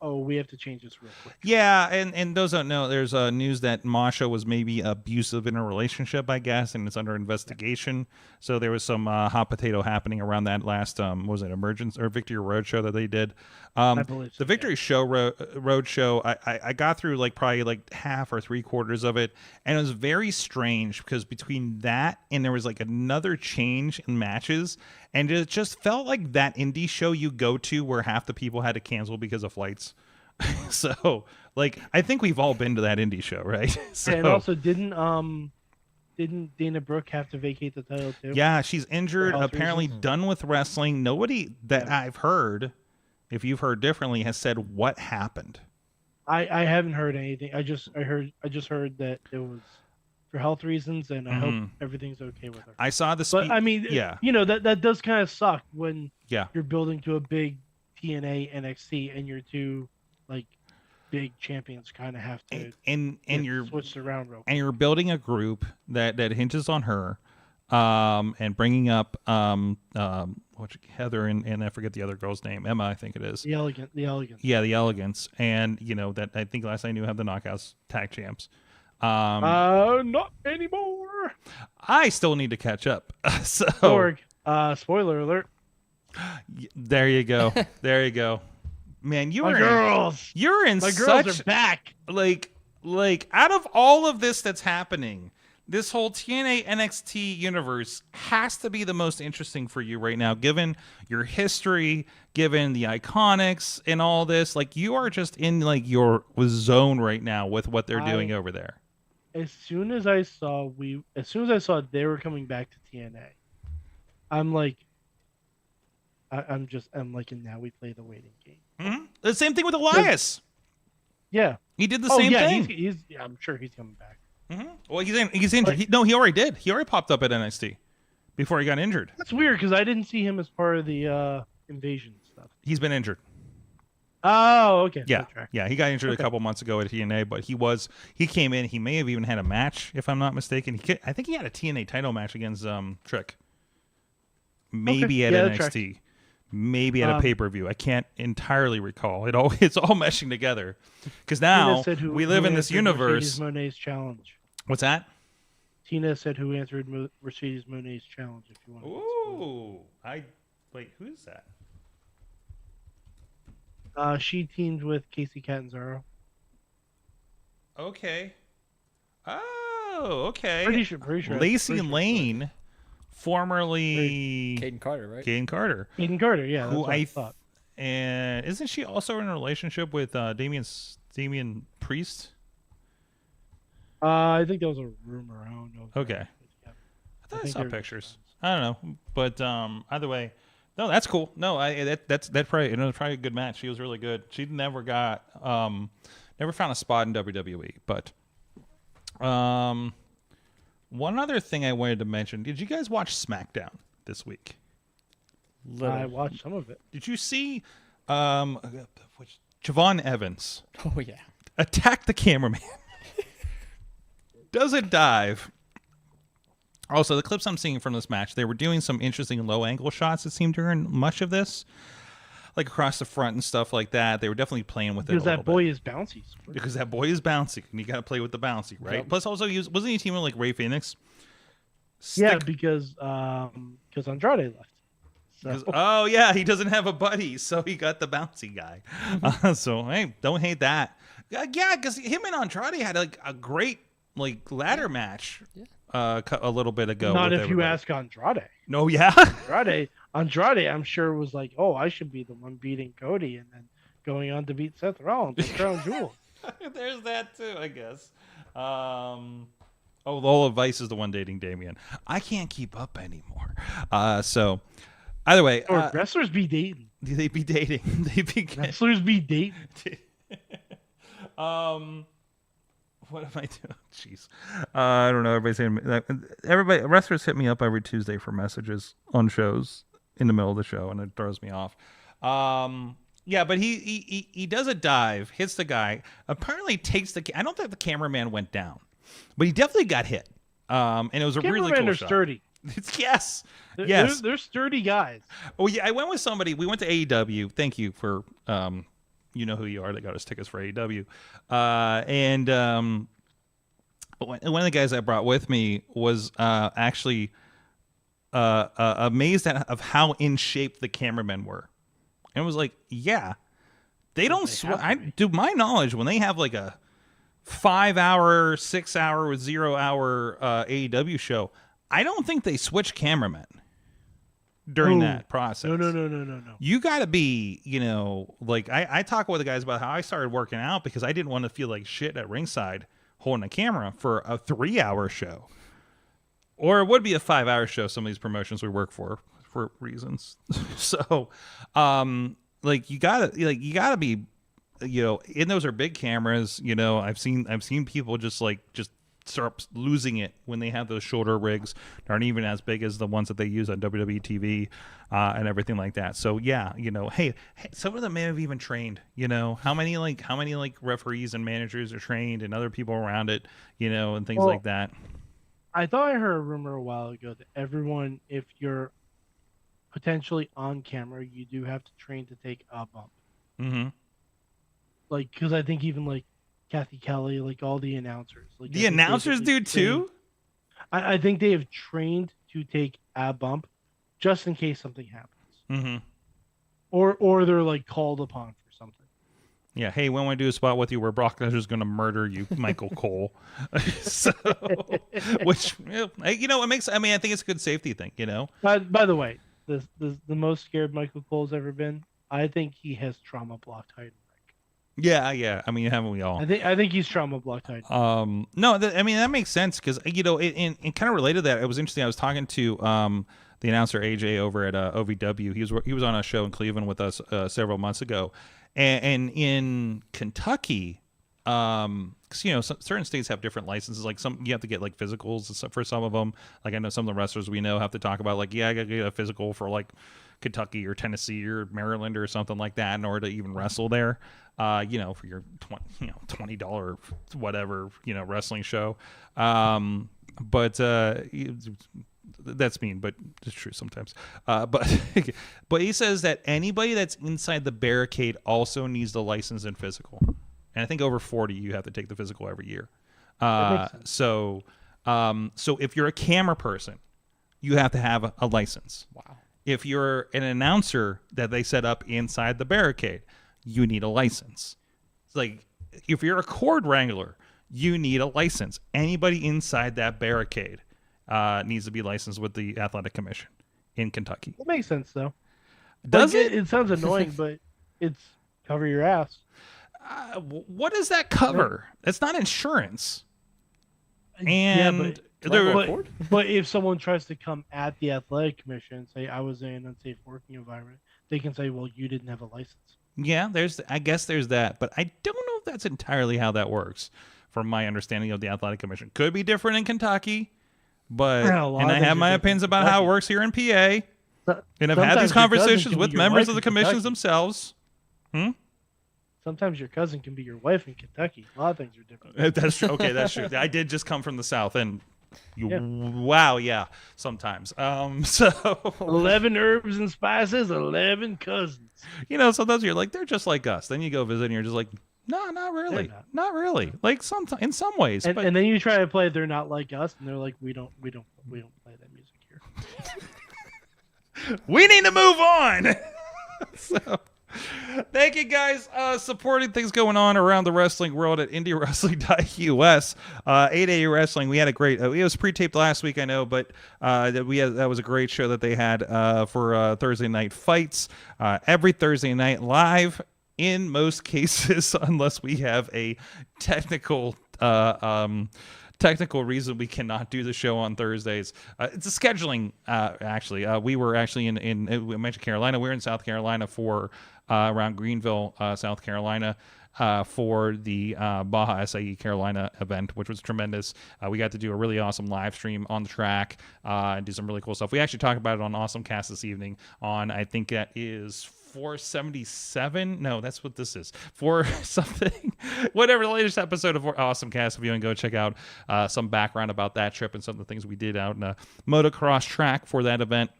S7: we have to change this real quick.
S4: Yeah, and those don't know, there's news that Masha was maybe abusive in a relationship, I guess, and it's under investigation. So there was some hot potato happening around that last, was it Emergence or Victory Road show that they did?
S7: I believe so,
S4: the Victory show Road show, I got through like probably like half or 3/4 of it, and it was very strange because between that and there was like another change in matches, and it just felt like that indie show you go to where half the people had to cancel because of flights. So like I think we've all been to that indie show, right? So
S7: And also didn't Dana Brooke have to vacate the title too?
S4: yeah, she's injured,
S7: health
S4: apparently
S7: reasons?
S4: done with wrestling. Nobody that I've heard, if you've heard differently, has said what happened.
S7: I haven't heard anything. I just heard that it was for health reasons, and I hope everything's okay with her.
S4: I saw the
S7: But I mean,
S4: yeah.
S7: you know that does kind of suck when
S4: Yeah.
S7: you're building to a big TNA NXT and your two like big champions kind of have to
S4: and
S7: get
S4: you're
S7: switched around real quick.
S4: and you're building a group that hinges on her. and bringing up Heather and I forget the other girl's name, Emma, I think it is.
S7: The Elegance.
S4: Yeah, the Elegance, and that I think last I knew have the Knockouts tag champs.
S7: Not anymore.
S4: I still need to catch up. So
S7: Sorg. Spoiler alert.
S4: there you go. There you go. Man,
S7: My girls.
S4: You're in
S7: My
S4: such
S7: girls are back.
S4: like out of all of this that's happening, this whole TNA NXT universe has to be the most interesting for you right now, given your history, given the Iconics and all this. Like, you are just in like your zone right now with what they're doing over there.
S7: As soon as I saw they were coming back to TNA, I'm like, I'm like, and now we play the waiting game.
S4: Mm-hmm. The same thing with Elias.
S7: Yeah,
S4: he did the same thing.
S7: Yeah, I'm sure he's coming back.
S4: Mm-hmm. Well, he's injured. He already did. He already popped up at NXT before he got injured.
S7: That's weird because I didn't see him as part of the invasion stuff.
S4: He's been injured.
S7: Oh, okay.
S4: Yeah, he got injured a couple months ago at TNA, but he came in. He may have even had a match, if I'm not mistaken. I think he had a TNA title match against Trick. Maybe at NXT. Maybe at a pay-per-view. I can't entirely recall. It's all meshing together. Because now we live in this universe.
S7: Mercedes Monet's challenge.
S4: What's that?
S7: Tina said who answered Mercedes Monet's challenge. If you want.
S4: Wait. Who's that?
S7: She teamed with Casey Catanzaro.
S4: Okay. Oh, okay.
S7: Pretty sure.
S4: Lacey Lane. Formerly
S6: Caden Carter, right?
S4: Caden Carter,
S7: yeah. That's what I thought.
S4: And isn't she also in a relationship with Damian Priest?
S7: I think that was a rumor. I don't know.
S4: Okay. I thought I saw pictures. I don't know, but either way, no, that's cool. No, that's probably a good match. She was really good. She never found a spot in WWE, but one other thing I wanted to mention. Did you guys watch SmackDown this week?
S7: I watched some of it.
S4: Did you see Javon Evans?
S6: Oh, yeah.
S4: Attack the cameraman. Does a dive. Also, the clips I'm seeing from this match, they were doing some interesting low-angle shots, it seemed, during much of this. Like across the front and stuff like that. They were definitely playing with it a little bit.
S7: Because that boy is bouncy.
S4: Because that boy is bouncy, and you got to play with the bouncy, right? Yep. Plus, also, wasn't he teaming like Ray Phoenix?
S7: Yeah, because Andrade left. So.
S4: Oh yeah, he doesn't have a buddy, so he got the bouncy guy. So hey, don't hate that. Yeah, because him and Andrade had like a great like ladder match. Yeah. A little bit ago.
S7: Not if you ask Andrade.
S4: No, yeah.
S7: Andrade, I'm sure was like, oh, I should be the one beating Cody and then going on to beat Seth Rollins with Crown Jewel.
S4: There's that too, I guess. Lola Vice is the one dating Damian. I can't keep up anymore. So either way,
S7: wrestlers be dating.
S4: They be dating.
S7: Wrestlers be dating.
S4: What am I doing? Jeez. I don't know. Wrestlers hit me up every Tuesday for messages on shows in the middle of the show, and it throws me off. Yeah, but he does a dive, hits the guy, apparently takes I don't think the cameraman went down, but he definitely got hit. And it was a really cool shot.
S7: Sturdy.
S4: Yes.
S7: They're sturdy guys.
S4: Oh, yeah. I went with somebody. We went to AEW. Thank you for you know who you are that got us tickets for AEW. And one of the guys I brought with me was actually amazed at how in shape the cameramen were. And was like, yeah, they don't sweat. To my knowledge, when they have like a 5-hour, 6-hour, 0-hour AEW show, I don't think they switch cameramen during that process.
S7: No.
S4: You got to be, like I talk with the guys about how I started working out because I didn't want to feel like shit at ringside holding a camera for a 3-hour show. Or it would be a 5-hour show, some of these promotions we work for reasons. So, you gotta be, and those are big cameras. I've seen people just start losing it when they have those shorter rigs that aren't even as big as the ones that they use on WWE TV and everything like that. So yeah, hey, some of them may have even trained. How many referees and managers are trained and other people around it, and things like that.
S7: I thought I heard a rumor a while ago that everyone, if you're potentially on camera, you do have to train to take a bump.
S4: Mm-hmm.
S7: Like, because I think even like Kathy Kelly, like all the announcers, like
S4: The announcers do too?
S7: I think they have trained to take a bump just in case something happens.
S4: Mm-hmm.
S7: Or they're like called upon for something.
S4: Yeah, hey, when we do a spot with you where Brock Lesnar's going to murder you, Michael Cole. So, which, you know, it makes, I mean, I think it's a good safety thing, you know?
S7: By the way, the most scared Michael Cole's ever been, I think he has trauma blocked Heidenreich.
S4: Yeah. I mean, haven't we all?
S7: I think he's trauma blocked Heidenreich.
S4: No, I mean, that makes sense because, you know, in kind of related to that, it was interesting. I was talking to the announcer AJ over at OVW. He was on a show in Cleveland with us several months ago. And in Kentucky, because you know certain states have different licenses. Like you have to get like physicals for some of them. Like I know some of the wrestlers we know have to talk about like, yeah, I gotta get a physical for like Kentucky or Tennessee or Maryland or something like that in order to even wrestle there. You know, for your $20 whatever wrestling show. But that's mean, but it's true sometimes. But he says that anybody that's inside the barricade also needs the license and physical. And I think over 40, you have to take the physical every year. So if you're a camera person, you have to have a license.
S6: Wow.
S4: If you're an announcer that they set up inside the barricade, you need a license. It's like if you're a cord wrangler, you need a license. Anybody inside that barricade needs to be licensed with the Athletic Commission in Kentucky.
S7: That makes sense, though.
S4: Does
S7: like,
S4: it?
S7: It sounds annoying, but it's cover your ass.
S4: What does that cover? It's not insurance. And
S7: but if someone tries to come at the Athletic Commission and say, I was in an unsafe working environment, they can say, well, you didn't have a license.
S4: Yeah, I guess there's that. But I don't know if that's entirely how that works from my understanding of the Athletic Commission. Could be different in Kentucky. But and I have my opinions about how it works here in PA. And I've had these conversations with members of the commissions themselves.
S7: Sometimes your cousin can be your wife in Kentucky. A lot of things are different.
S4: That's true. Okay, that's true. I did just come from the South, and wow, yeah, sometimes. So
S7: 11 herbs and spices, 11 cousins.
S4: You know, sometimes you're like, they're just like us. Then you go visit, and you're just like, no, not really, not really. Like in some ways,
S7: and then you try to play "They're Not Like Us," and they're like, we don't play that music here.
S4: We need to move on. So. Thank you guys supporting things going on around the wrestling world at IndyWrestling.us. 8A Wrestling, we had a great it was pre-taped last week, I know, but that was a great show that they had for Thursday night fights. Every Thursday night live in most cases, unless we have a technical reason we cannot do the show on Thursdays. It's a scheduling, actually. We were actually in mentioned Carolina. We were in South Carolina for around Greenville, South Carolina, for the Baja SAE Carolina event, which was tremendous. We got to do a really awesome live stream on the track and do some really cool stuff. We actually talked about it on Awesome Cast this evening on, I think that is 477. No, that's what this is. 4 something. Whatever the latest episode of Awesome Cast. If you want to go check out some background about that trip and some of the things we did out in a motocross track for that event.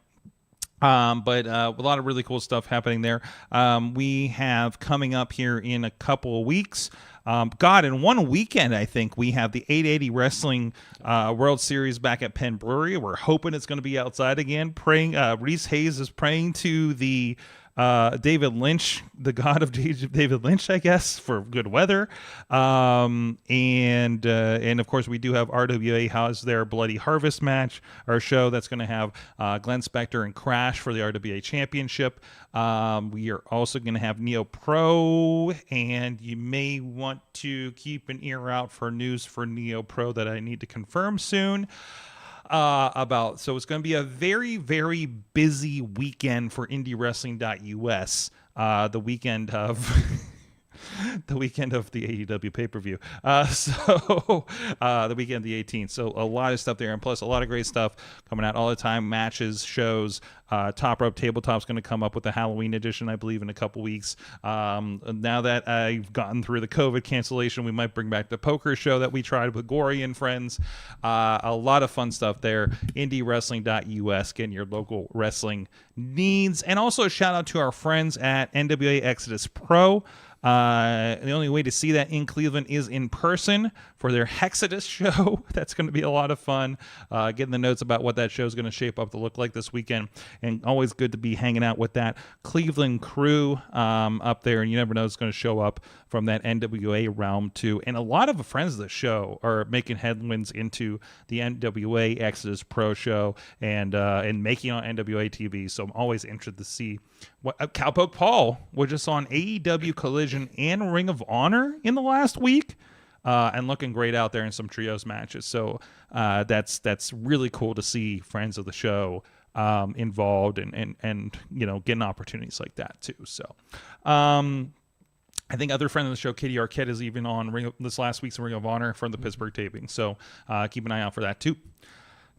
S4: But a lot of really cool stuff happening there. We have coming up here in a couple of weeks. In 1 weekend, I think we have the 880 Wrestling World Series back at Penn Brewery. We're hoping it's going to be outside again. Praying, Reese Hayes is praying to the David Lynch, the god of David Lynch, I guess, for good weather. And of course, we do have RWA has their Bloody Harvest match, our show that's going to have Glenn Spector and Crash for the RWA Championship. We are also going to have Neo Pro, and you may want to keep an ear out for news for Neo Pro that I need to confirm soon. So it's going to be a very, very busy weekend for IndyWrestling.us. The weekend of the weekend of the AEW pay-per-view. So the weekend of the 18th. So a lot of stuff there, and plus a lot of great stuff coming out all the time. Matches, shows. Top Rope Tabletop's going to come up with the Halloween edition, I believe, in a couple weeks. Now that I've gotten through the COVID cancellation, we might bring back the poker show that we tried with Gory and friends. A lot of fun stuff there. IndyWrestling.us, getting your local wrestling needs. And also a shout out to our friends at NWA Exodus Pro. The only way to see that in Cleveland is in person for their Hexodus show. That's going to be a lot of fun. Getting the notes about what that show is going to shape up to look like this weekend. And always good to be hanging out with that Cleveland crew up there. And you never know who's going to show up from that NWA realm too. And a lot of friends of the show are making headwinds into the NWA Exodus Pro show and making on NWA TV. So I'm always interested to see what Cowpoke Paul was just on AEW Collision and Ring of Honor in the last week. And looking great out there in some trios matches. So that's really cool to see friends of the show involved and you know, getting opportunities like that too. So I think other friend of the show, Katie Arquette, is even on this last week's Ring of Honor from the Pittsburgh taping. So keep an eye out for that too.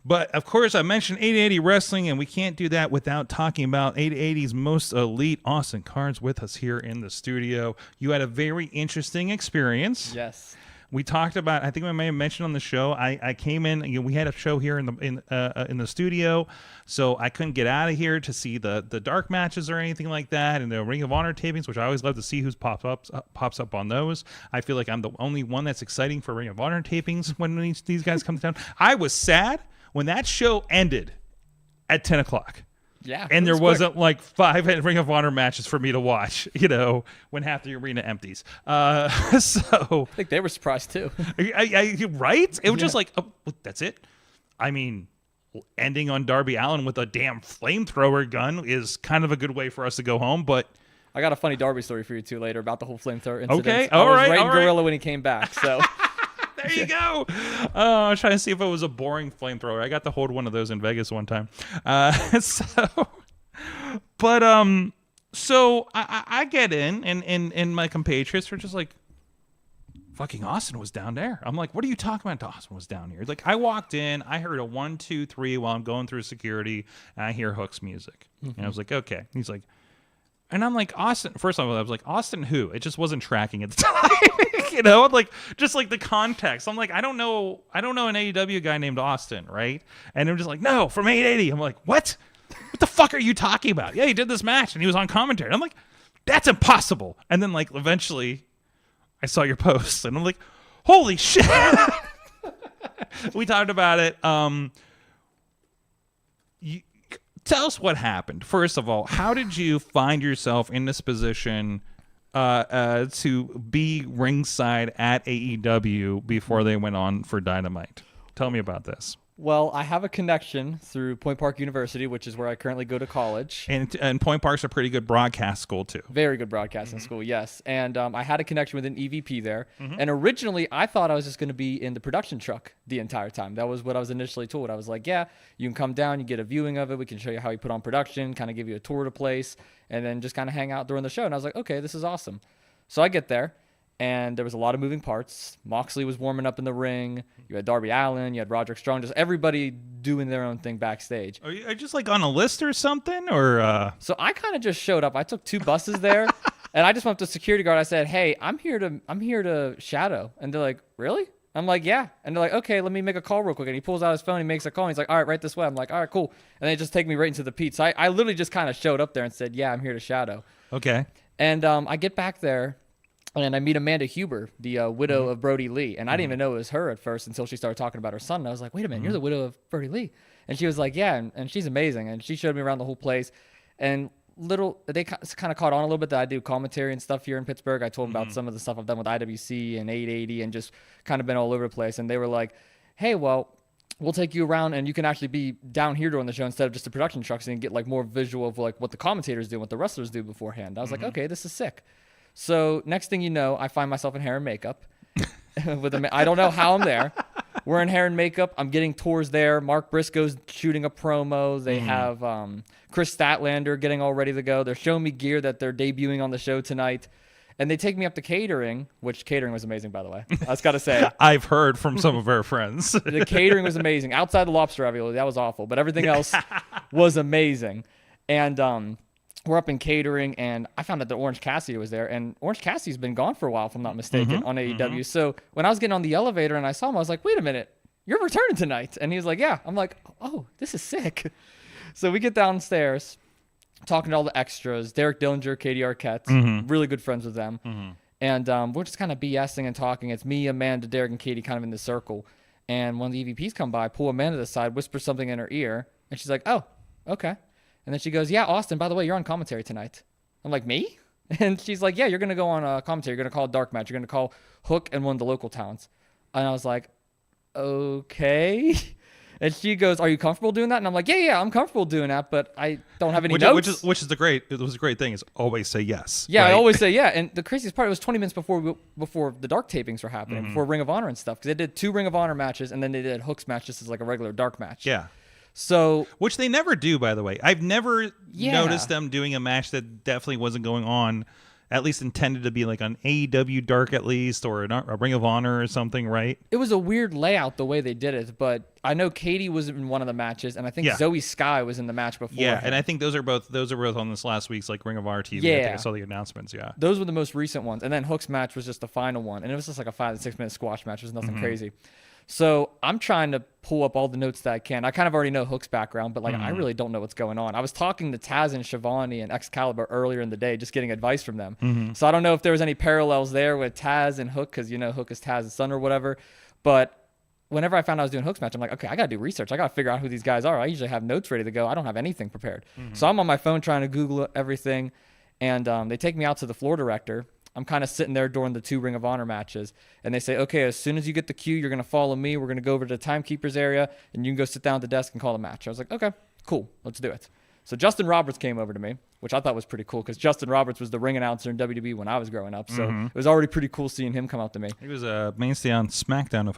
S4: But, of course, I mentioned 8080 Wrestling, and we can't do that without talking about 8080's most elite, Austin Cairns, with us here in the studio. You had a very interesting experience.
S6: Yes.
S4: We talked about, I think I may have mentioned on the show, I came in, you know, we had a show here in the studio, so I couldn't get out of here to see the dark matches or anything like that, and the Ring of Honor tapings, which I always love to see who pops up on those. I feel like I'm the only one that's exciting for Ring of Honor tapings when these guys come to town. I was sad when that show ended at 10 o'clock.
S6: Yeah.
S4: And there wasn't like 5 Ring of Honor matches for me to watch, you know, when half the arena empties. So
S6: I think they were surprised too.
S4: Right? It was just like, oh, that's it. I mean, ending on Darby Allin with a damn flamethrower gun is kind of a good way for us to go home, but
S6: I got a funny Darby story for you too later about the whole flamethrower incident.
S4: Okay,
S6: I was
S4: all right.
S6: Gorilla when he came back, so...
S4: There you go. I was trying to see if it was a boring flamethrower. I got to hold one of those in Vegas one time. So I get in, and my compatriots are just like, fucking Austin was down there. I'm like, what are you talking about? Austin was down here. Like, I walked in, I heard a 1, 2, 3 while I'm going through security, and I hear Hook's music. Mm-hmm. And I was like, okay. He's like, and I'm like, Austin. First of all, I was like, Austin who? It just wasn't tracking at the time. You know, like just like the context. I'm like, I don't know an AEW guy named Austin, right? And I'm just like, no, from 880. I'm like, what? What the fuck are you talking about? Yeah, he did this match and he was on commentary. And I'm like, that's impossible. And then like eventually I saw your post and I'm like, holy shit. We talked about it. Tell us what happened. First of all, how did you find yourself in this position to be ringside at AEW before they went on for Dynamite? Tell me about this.
S6: Well, I have a connection through Point Park University, which is where I currently go to college.
S4: And Point Park's a pretty good broadcast school, too.
S6: Very good broadcasting school, yes. And I had a connection with an EVP there. And originally, I thought I was just going to be in the production truck the entire time. That was what I was initially told. I was like, yeah, you can come down, you get a viewing of it. We can show you how you put on production, kind of give you a tour of the place, and then just kind of hang out during the show. And I was like, okay, this is awesome. So I get there. And there was a lot of moving parts. Moxley was warming up in the ring. You had Darby Allin. You had Roderick Strong. Just everybody doing their own thing backstage.
S4: Are you just like on a list or something? Or
S6: So I kind of just showed up. I took 2 buses there, and I just went up to the security guard. I said, "Hey, I'm here to shadow." And they're like, "Really?" I'm like, "Yeah." And they're like, "Okay, let me make a call real quick." And he pulls out his phone. He makes a call. And he's like, "All right, right this way." I'm like, "All right, cool." And they just take me right into the Pete. So I literally just kind of showed up there and said, "Yeah, I'm here to shadow."
S4: Okay.
S6: And I get back there. And I meet Amanda Huber, the widow of Brody Lee. And I didn't even know it was her at first until she started talking about her son. And I was like, wait a minute, you're the widow of Brody Lee. And she was like, yeah, and she's amazing. And she showed me around the whole place. And they kind of caught on a little bit that I do commentary and stuff here in Pittsburgh. I told them about some of the stuff I've done with IWC and 880 and just kind of been all over the place. And they were like, hey, well, we'll take you around and you can actually be down here during the show instead of just the production trucks and get like more visual of like what the commentators do, what the wrestlers do beforehand. I was like, okay, this is sick. So next thing you know, I find myself in hair and makeup. I don't know how I'm there. We're in hair and makeup. I'm getting tours there. Mark Briscoe's shooting a promo. They have Chris Statlander getting all ready to go. They're showing me gear that they're debuting on the show tonight. And they take me up to catering, which catering was amazing, by the way. I just got to say.
S4: I've heard from some of our friends.
S6: The catering was amazing. Outside the lobster ravioli, that was awful. But everything else was amazing. And we're up in catering, and I found out that Orange Cassidy was there. And Orange Cassidy's been gone for a while, if I'm not mistaken, on AEW. So when I was getting on the elevator and I saw him, I was like, wait a minute, you're returning tonight. And he was like, yeah. I'm like, oh, this is sick. So we get downstairs, talking to all the extras, Derek Dillinger, Katie Arquette, really good friends with them. And we're just kind of BSing and talking. It's me, Amanda, Derek, and Katie kind of in this circle. And one of the EVPs come by, pull Amanda to the side, whisper something in her ear. And she's like, oh, okay. And then she goes, yeah, Austin, by the way, you're on commentary tonight. I'm like, me? And she's like, yeah, you're going to go on commentary. You're going to call a dark match. You're going to call Hook and one of the local talents. And I was like, okay. And she goes, are you comfortable doing that? And I'm like, yeah, I'm comfortable doing that, but I don't have any notes.
S4: Which is a great thing is always say yes.
S6: Yeah,
S4: right?
S6: I always say yeah. And the craziest part, it was 20 minutes before the dark tapings were happening, before Ring of Honor and stuff. Because they did 2 Ring of Honor matches, and then they did Hook's match just as like a regular dark match.
S4: Yeah.
S6: So,
S4: which they never do, by the way. I've never noticed them doing a match that definitely wasn't going on, at least intended to be like an AEW Dark at least, or a Ring of Honor or something, right?
S6: It was a weird layout the way they did it, but I know Katie was in one of the matches, and I think Zoe Sky was in the match before.
S4: Yeah, and I think those are both on this last week's like Ring of Honor TV.
S6: Yeah.
S4: I think I saw the announcements. Yeah,
S6: those were the most recent ones, and then Hook's match was just the final one, and it was just like a 5 to 6 minute squash match. It was nothing crazy. So I'm trying to pull up all the notes that I can. I kind of already know Hook's background, but like I really don't know what's going on. I was talking to Taz and Shivani and Excalibur earlier in the day, just getting advice from them. So I don't know if there was any parallels there with Taz and Hook, because Hook is Taz's son or whatever. But whenever I found out I was doing Hook's match, I'm like, okay, I got to do research. I got to figure out who these guys are. I usually have notes ready to go. I don't have anything prepared. So I'm on my phone trying to Google everything. And they take me out to the floor director. I'm kind of sitting there during the 2 Ring of Honor matches, and they say, okay, as soon as you get the cue, you're going to follow me. We're going to go over to the timekeeper's area, and you can go sit down at the desk and call the match. I was like, okay, cool, let's do it. So Justin Roberts came over to me, which I thought was pretty cool, because Justin Roberts was the ring announcer in WWE when I was growing up, so it was already pretty cool seeing him come up to me.
S4: He was a mainstay on SmackDown,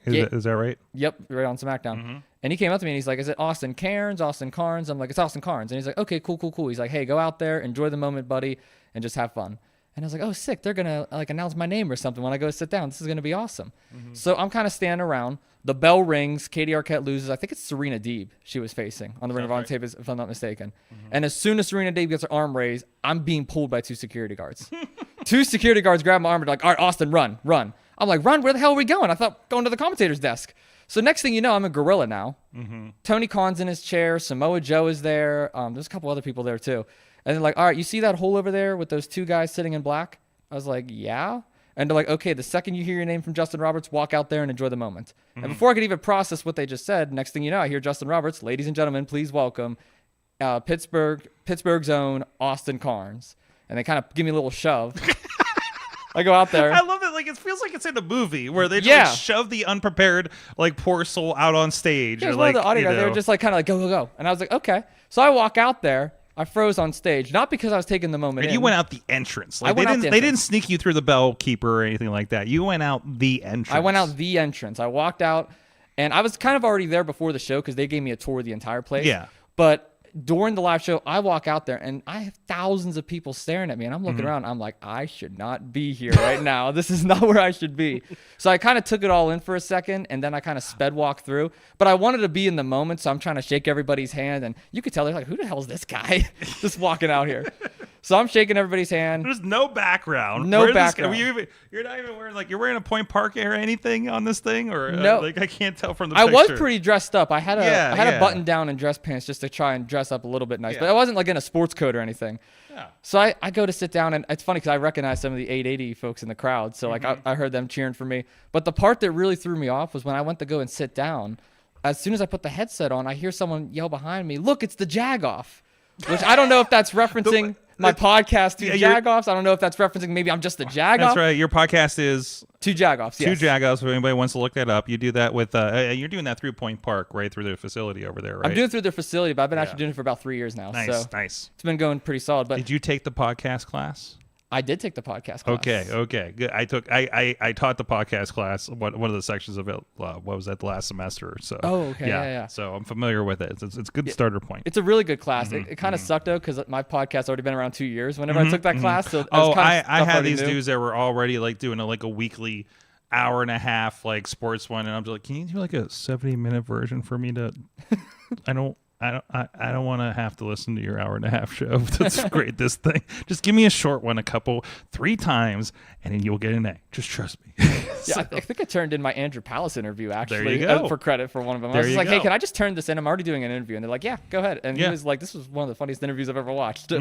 S4: is that right?
S6: Yep, right on SmackDown. And he came up to me, and he's like, is it Austin Cairns, Austin Cairns? I'm like, it's Austin Cairns. And he's like, okay, cool. He's like, hey, go out there, enjoy the moment, buddy, and just have fun. And I was like, oh, sick. They're going to like announce my name or something when I go sit down. This is going to be awesome. So I'm kind of standing around. The bell rings. Katie Arquette loses. I think it's Serena Deeb she was facing on the Ring of Honor tape, if I'm not mistaken. And as soon as Serena Deeb gets her arm raised, I'm being pulled by 2 security guards. 2 security guards grab my arm and are like, all right, Austin, run. I'm like, run? Where the hell are we going? I thought going to the commentator's desk. So next thing you know, I'm a gorilla now. Tony Khan's in his chair. Samoa Joe is there. There's a couple other people there too. And they're like, all right, you see that hole over there with those 2 guys sitting in black? I was like, yeah. And they're like, okay, the second you hear your name from Justin Roberts, walk out there and enjoy the moment. And before I could even process what they just said, next thing you know, I hear Justin Roberts, ladies and gentlemen, please welcome Pittsburgh's own Austin Cairns. And they kind of give me a little shove. I go out there.
S4: I love it. Like, it feels like it's in a movie where they just like, shove the unprepared, like, poor soul out on stage.
S6: Yeah,
S4: or,
S6: one
S4: like,
S6: of the audio guys, they were just like, kind of like, go. And I was like, okay. So I walk out there. I froze on stage, not because I was taking the moment.
S4: And you went out the entrance. Like, they didn't sneak you through the bell keeper or anything like that. You went out the entrance.
S6: I went out the entrance. I walked out, and I was kind of already there before the show because they gave me a tour of the entire place.
S4: Yeah.
S6: But during the live show, I walk out there, and I have thousands of people staring at me, and I'm looking around. I'm like, I should not be here right now. This is not where I should be. So I kind of took it all in for a second, and then I kind of sped walk through. But I wanted to be in the moment, so I'm trying to shake everybody's hand, and you could tell they're like, who the hell is this guy just walking out here? So I'm shaking everybody's hand.
S4: There's no background.
S6: No background.
S4: You're not even wearing, like, you're wearing a Point Park or anything on this thing? Or
S6: no.
S4: Like, I can't tell from the
S6: I
S4: picture.
S6: was pretty dressed up. I had a button down and dress pants just to try and dress up a little bit nice. But I wasn't like in a sports coat or anything. Yeah. So I go to sit down, and it's funny because I recognize some of the 880 folks in the crowd. So like I heard them cheering for me. But the part that really threw me off was when I went to go and sit down. As soon as I put the headset on, I hear someone yell behind me, "Look, it's the Jagoff," which I don't know if that's referencing my podcast, Two Jagoffs. I don't know if that's referencing maybe I'm just the Jagoff.
S4: That's right. Your podcast is
S6: Two Jagoffs. Yes.
S4: Two Jagoffs. If anybody wants to look that up, you do that with. You're doing that through Point Park, right through their facility over there, right?
S6: I'm doing it through their facility, but I've been actually doing it for about 3 years now.
S4: Nice,
S6: so
S4: nice.
S6: It's been going pretty solid. But
S4: did you take the podcast class?
S6: I did take the podcast class.
S4: Okay, good. I taught the podcast class, one of the sections of it. What was that, the last semester? So
S6: Yeah.
S4: So I'm familiar with it. It's a good starter point.
S6: It's a really good class. It kind of sucked though because my podcast already been around 2 years whenever I took that class. So
S4: I had these dudes that were already like doing a weekly hour and a half like sports one, and I'm just like, can you do like a 70-minute version for me to? I don't want to have to listen to your hour and a half show. That's great. This thing. Just give me a short one, 3 times, and then you'll get an A. Just trust me.
S6: Yeah, I think I turned in my Andrew Palace interview actually
S4: There you go.
S6: for credit for one of them. I
S4: There
S6: was just
S4: you
S6: like, hey,
S4: go.
S6: can I just turn this in? I'm already doing an interview. And they're like, yeah, go ahead. And he was like, this was one of the funniest interviews I've ever watched.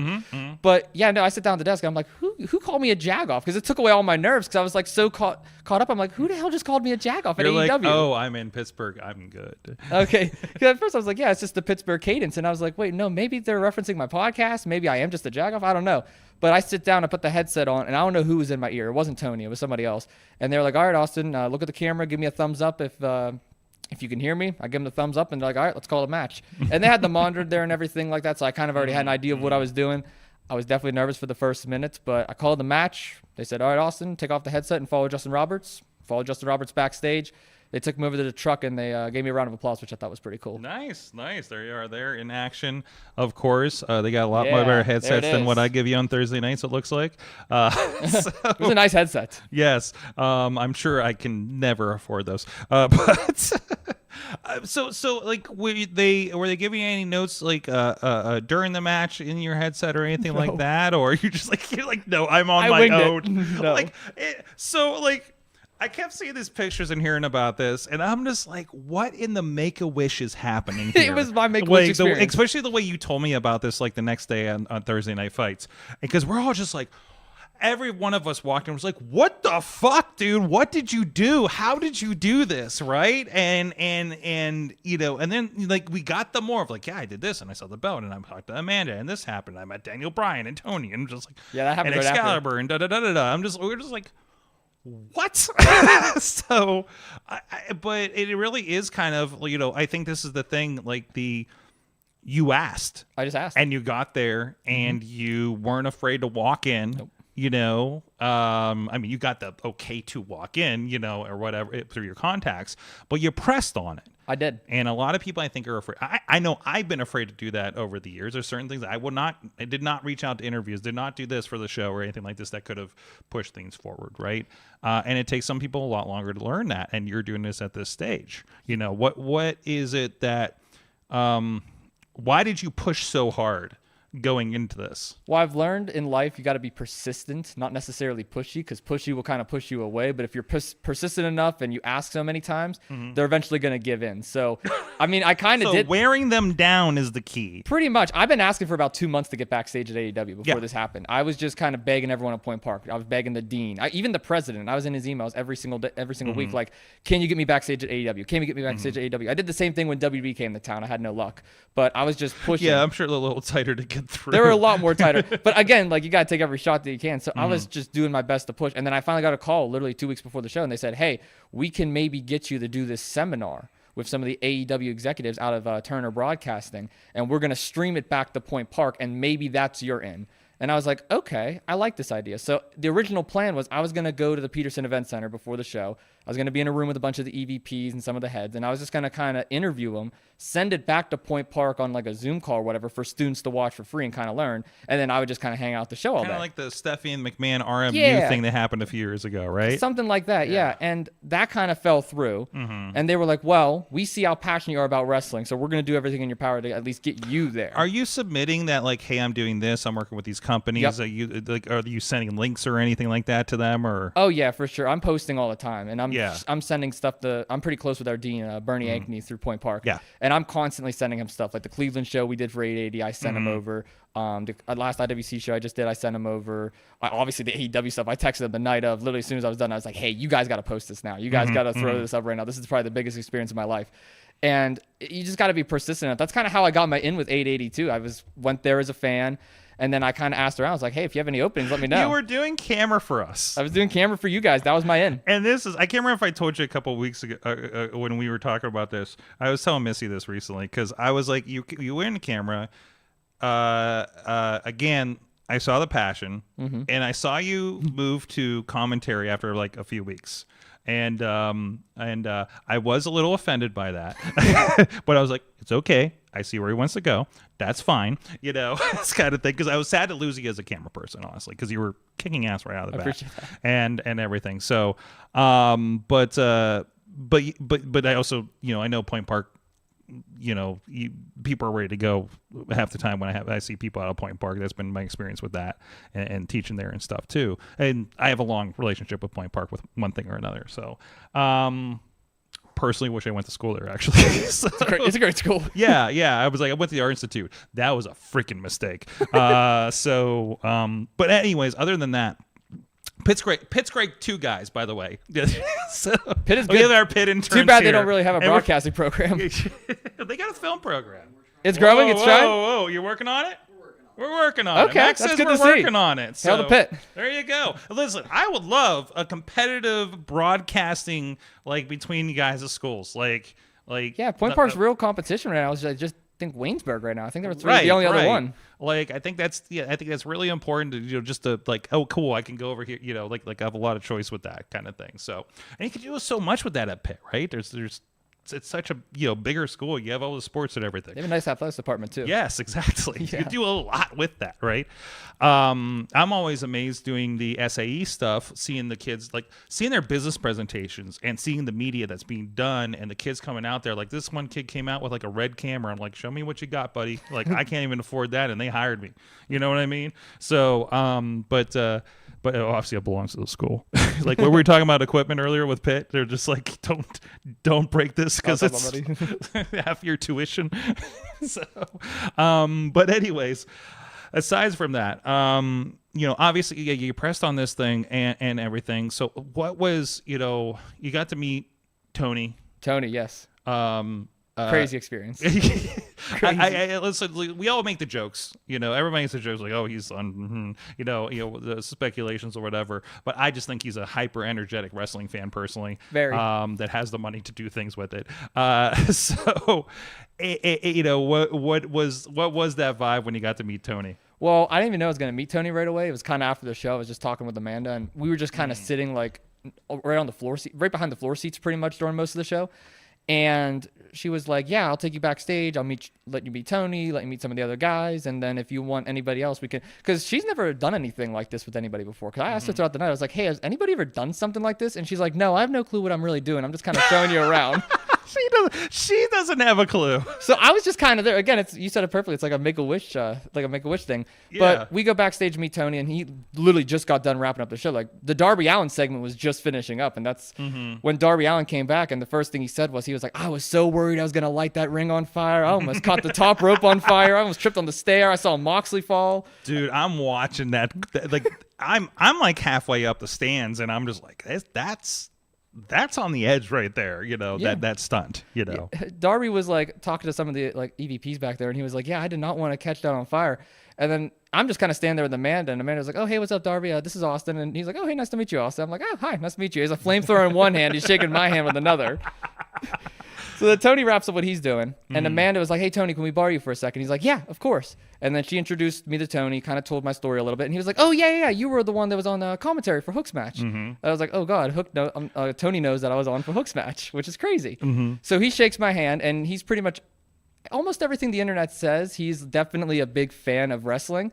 S6: But yeah, no, I sit down at the desk and I'm like, who called me a jagoff? Because it took away all my nerves because I was like so caught up. I'm like, who the hell just called me a jagoff at
S4: You're
S6: AEW?
S4: like, oh, I'm in Pittsburgh. I'm good.
S6: Okay. 'Cause at first I was like, yeah, it's just the Pittsburgh cadence. And I was like, wait, no, maybe they're referencing my podcast. Maybe I am just a jagoff. I don't know. But I sit down, I put the headset on, and I don't know who was in my ear. It wasn't Tony. It was somebody else. And they're like, all right, Austin, look at the camera. Give me a thumbs up if you can hear me. I give them the thumbs up, and they're like, all right, let's call it a match. And they had the monitor there and everything like that, so I kind of already had an idea of what I was doing. I was definitely nervous for the first minutes, but I called the match. They said, all right, Austin, take off the headset and follow Justin Roberts. Follow Justin Roberts backstage. They took me over to the truck, and they gave me a round of applause, which I thought was pretty cool.
S4: Nice. There you are. There in action, of course. They got a lot more
S6: Yeah,
S4: better
S6: there
S4: headsets
S6: it
S4: than
S6: is.
S4: what I give you on Thursday nights, it looks like.
S6: It was a nice headset.
S4: Yes. I'm sure I can never afford those. But so like were they giving you any notes like during the match in your headset or anything like that, or you're like no, I'm on my
S6: winged it.
S4: own.
S6: No.
S4: I kept seeing these pictures and hearing about this, and I'm just like, what in the Make-A-Wish is happening here?
S6: It was my Make-A-Wish experience.
S4: Especially the way you told me about this, like, the next day on Thursday Night Fights. Because we're all just like, every one of us walked in and was like, what the fuck, dude? What did you do? How did you do this, right? And you know, and then, like, we got the more of, like, yeah, I did this, and I saw the belt, and I talked to Amanda, and this happened. I met Daniel Bryan and Tony, and just like,
S6: Yeah, that happened
S4: and
S6: right after.
S4: Excalibur, and da-da-da-da-da. We're just like, what? So, but it really is kind of, you know, I think this is the thing, like you asked.
S6: I just asked.
S4: And you got there and you weren't afraid to walk in.
S6: Nope.
S4: You know, I mean, you got the okay to walk in, you know, or whatever through your contacts, but you pressed on it.
S6: I did.
S4: And a lot of people, I think, are afraid. I know I've been afraid to do that over the years. There's certain things I did not reach out to interviews, did not do this for the show or anything like this that could have pushed things forward, right? And it takes some people a lot longer to learn that. And you're doing this at this stage. You know, what is it that, why did you push so hard going into this?
S6: Well, I've learned in life you got to be persistent, not necessarily pushy, because pushy will kind of push you away. But if you're persistent enough and you ask so many times, they're eventually going to give in. So, I mean, I kind of
S4: So
S6: did.
S4: wearing them down is the key.
S6: Pretty much. I've been asking for about 2 months to get backstage at AEW before
S4: Yeah.
S6: this happened. I was just kind of begging everyone at Point Park. I was begging the dean, even the president. I was in his emails every single day, every single week, like, can you get me backstage at AEW? Can you get me backstage at AEW? I did the same thing when WB came to town. I had no luck. But I was just pushing.
S4: Yeah, I'm sure a little tighter to get through.
S6: They were a lot more tighter. But again, like, you got to take every shot that you can. So I was just doing my best to push. And then I finally got a call literally 2 weeks before the show. And they said, hey, we can maybe get you to do this seminar with some of the AEW executives out of Turner Broadcasting. And we're going to stream it back to Point Park. And maybe that's your in. And I was like, okay, I like this idea. So the original plan was I was going to go to the Peterson Event Center before the show. I was going to be in a room with a bunch of the EVPs and some of the heads. And I was just going to kind of interview them, send it back to Point Park on like a Zoom call or whatever for students to watch for free and kind of learn. And then I would just kind of hang out at the show all
S4: Kind
S6: day.
S4: of like the Stephanie and McMahon RMU
S6: Yeah.
S4: thing that happened a few years ago, right?
S6: Something like that, yeah. And that kind of fell through. And they were like, well, we see how passionate you are about wrestling, so we're going to do everything in your power to at least get you there.
S4: Are you submitting that, like, hey, I'm doing this, I'm working with these companies?
S6: Yep.
S4: Are you sending links or anything like that to them? Or
S6: Oh, yeah, for sure. I'm posting all the time. And
S4: Yeah.
S6: I'm sending stuff to, I'm pretty close with our dean, Bernie Ankney, through Point Park.
S4: Yeah.
S6: And I'm constantly sending him stuff. Like the Cleveland show we did for 880, I sent him over. The last IWC show I just did, I sent him over. Obviously, the AEW stuff, I texted him the night of. Literally, as soon as I was done, I was like, hey, you guys got to post this now. You guys got to throw this up right now. This is probably the biggest experience of my life. And you just got to be persistent. That's kind of how I got my in with 882. Went there as a fan. And then I kind of asked around. I was like, hey, if you have any openings, let me know.
S4: you were doing camera for us.
S6: I was doing camera for you guys. That was my in.
S4: And this is, I can't remember if I told you a couple of weeks ago when we were talking about this. I was telling Missy this recently because I was like, you were in the camera. Again, I saw the passion, and I saw you move to commentary after like a few weeks. And I was a little offended by that, but I was like, it's okay. I see where he wants to go. That's fine. This kind of thing. Because I was sad to lose you as a camera person, honestly, because you were kicking ass right out of the bat and everything. So, but I also, I know Point Park, people are ready to go half the time when I see people out of Point Park. That's been my experience with that and teaching there and stuff too. And I have a long relationship with Point Park with one thing or another. So, personally wish I went to school there actually. So,
S6: it's a great school.
S4: yeah. I was like, I went to the Art Institute. That was a freaking mistake. But anyways, other than that, Pitt's great too, guys, by the way. So,
S6: Pitt is
S4: we
S6: good.
S4: have our Pitt interns
S6: Too bad
S4: here.
S6: they don't really have a broadcasting program.
S4: They got a film program.
S6: It's growing. It's trying.
S4: Whoa, you're working on it? We're working on it.
S6: Okay,
S4: Max
S6: that's
S4: says
S6: good
S4: we're
S6: to see.
S4: working on it. So
S6: Hail the Pitt.
S4: There you go. Listen, I would love a competitive broadcasting like between you guys' schools. Like
S6: Yeah, Point Park's real competition right now. I just think Waynesburg right now. I think they're the only other one.
S4: Like I think that's really important to just to like, oh cool, I can go over here, like I have a lot of choice with that kind of thing. So, and you can do so much with that at Pitt, right? There's it's such a bigger school. You have all the sports and everything.
S6: They have a nice athletics department too.
S4: Yes, exactly.
S6: Yeah.
S4: You do a lot with that, right? I'm always amazed doing the SAE stuff, seeing the kids, like seeing their business presentations and seeing the media that's being done and the kids coming out there. Like this one kid came out with like a red camera. I'm like, show me what you got, buddy. Like I can't even afford that, and they hired me. You know what I mean? So, but obviously it belongs to the school. Like what we were talking about equipment earlier with Pitt, they're just like, don't break this because it's half your tuition. So, but anyways, aside from that, obviously you pressed on this thing and everything. So what was, you got to meet Tony.
S6: Tony, yes. Crazy experience.
S4: I listen. We all make the jokes, Everybody makes the jokes like, "Oh, he's on," the speculations or whatever. But I just think he's a hyper energetic wrestling fan, personally.
S6: Very.
S4: That has the money to do things with it. So, what was that vibe when you got to meet Tony?
S6: Well, I didn't even know I was gonna meet Tony right away. It was kind of after the show. I was just talking with Amanda, and we were just kind of sitting like right on the floor seat, right behind the floor seats, pretty much during most of the show. And she was like, yeah, I'll take you backstage. Let you meet Tony, let you meet some of the other guys. And then if you want anybody else, we can, because she's never done anything like this with anybody before. Because I asked her throughout the night, I was like, hey, has anybody ever done something like this? And she's like, no, I have no clue what I'm really doing. I'm just kind of showing you around.
S4: She doesn't have a clue.
S6: So I was just kind of there. Again, you said it perfectly. It's like a Make-A-Wish thing.
S4: Yeah.
S6: But we go backstage, meet Tony, and he literally just got done wrapping up the show. Like the Darby Allin segment was just finishing up, and that's when Darby Allin came back. And the first thing he said was, he was like, I was so worried I was gonna light that ring on fire. I almost caught the top rope on fire. I almost tripped on the stair. I saw Moxley fall.
S4: Dude, I'm watching that. Like I'm like halfway up the stands, and I'm just like, that's on the edge right there, that stunt,
S6: Darby was like talking to some of the like EVPs back there, and he was like, yeah, I did not want to catch that on fire. And then I'm just kind of standing there with Amanda, and Amanda's like, oh, hey, what's up, Darby? This is Austin. And he's like, oh, hey, nice to meet you, Austin. I'm like, oh, hi, nice to meet you. He has a flamethrower in one hand. He's shaking my hand with another. So then Tony wraps up what he's doing, and Amanda was like, hey, Tony, can we borrow you for a second? He's like, yeah, of course. And then she introduced me to Tony, kind of told my story a little bit, and he was like, oh, yeah, you were the one that was on commentary for Hook's match. And I was like, oh, God, Tony knows that I was on for Hook's match, which is crazy. So he shakes my hand, and he's pretty much almost everything the internet says. He's definitely a big fan of wrestling.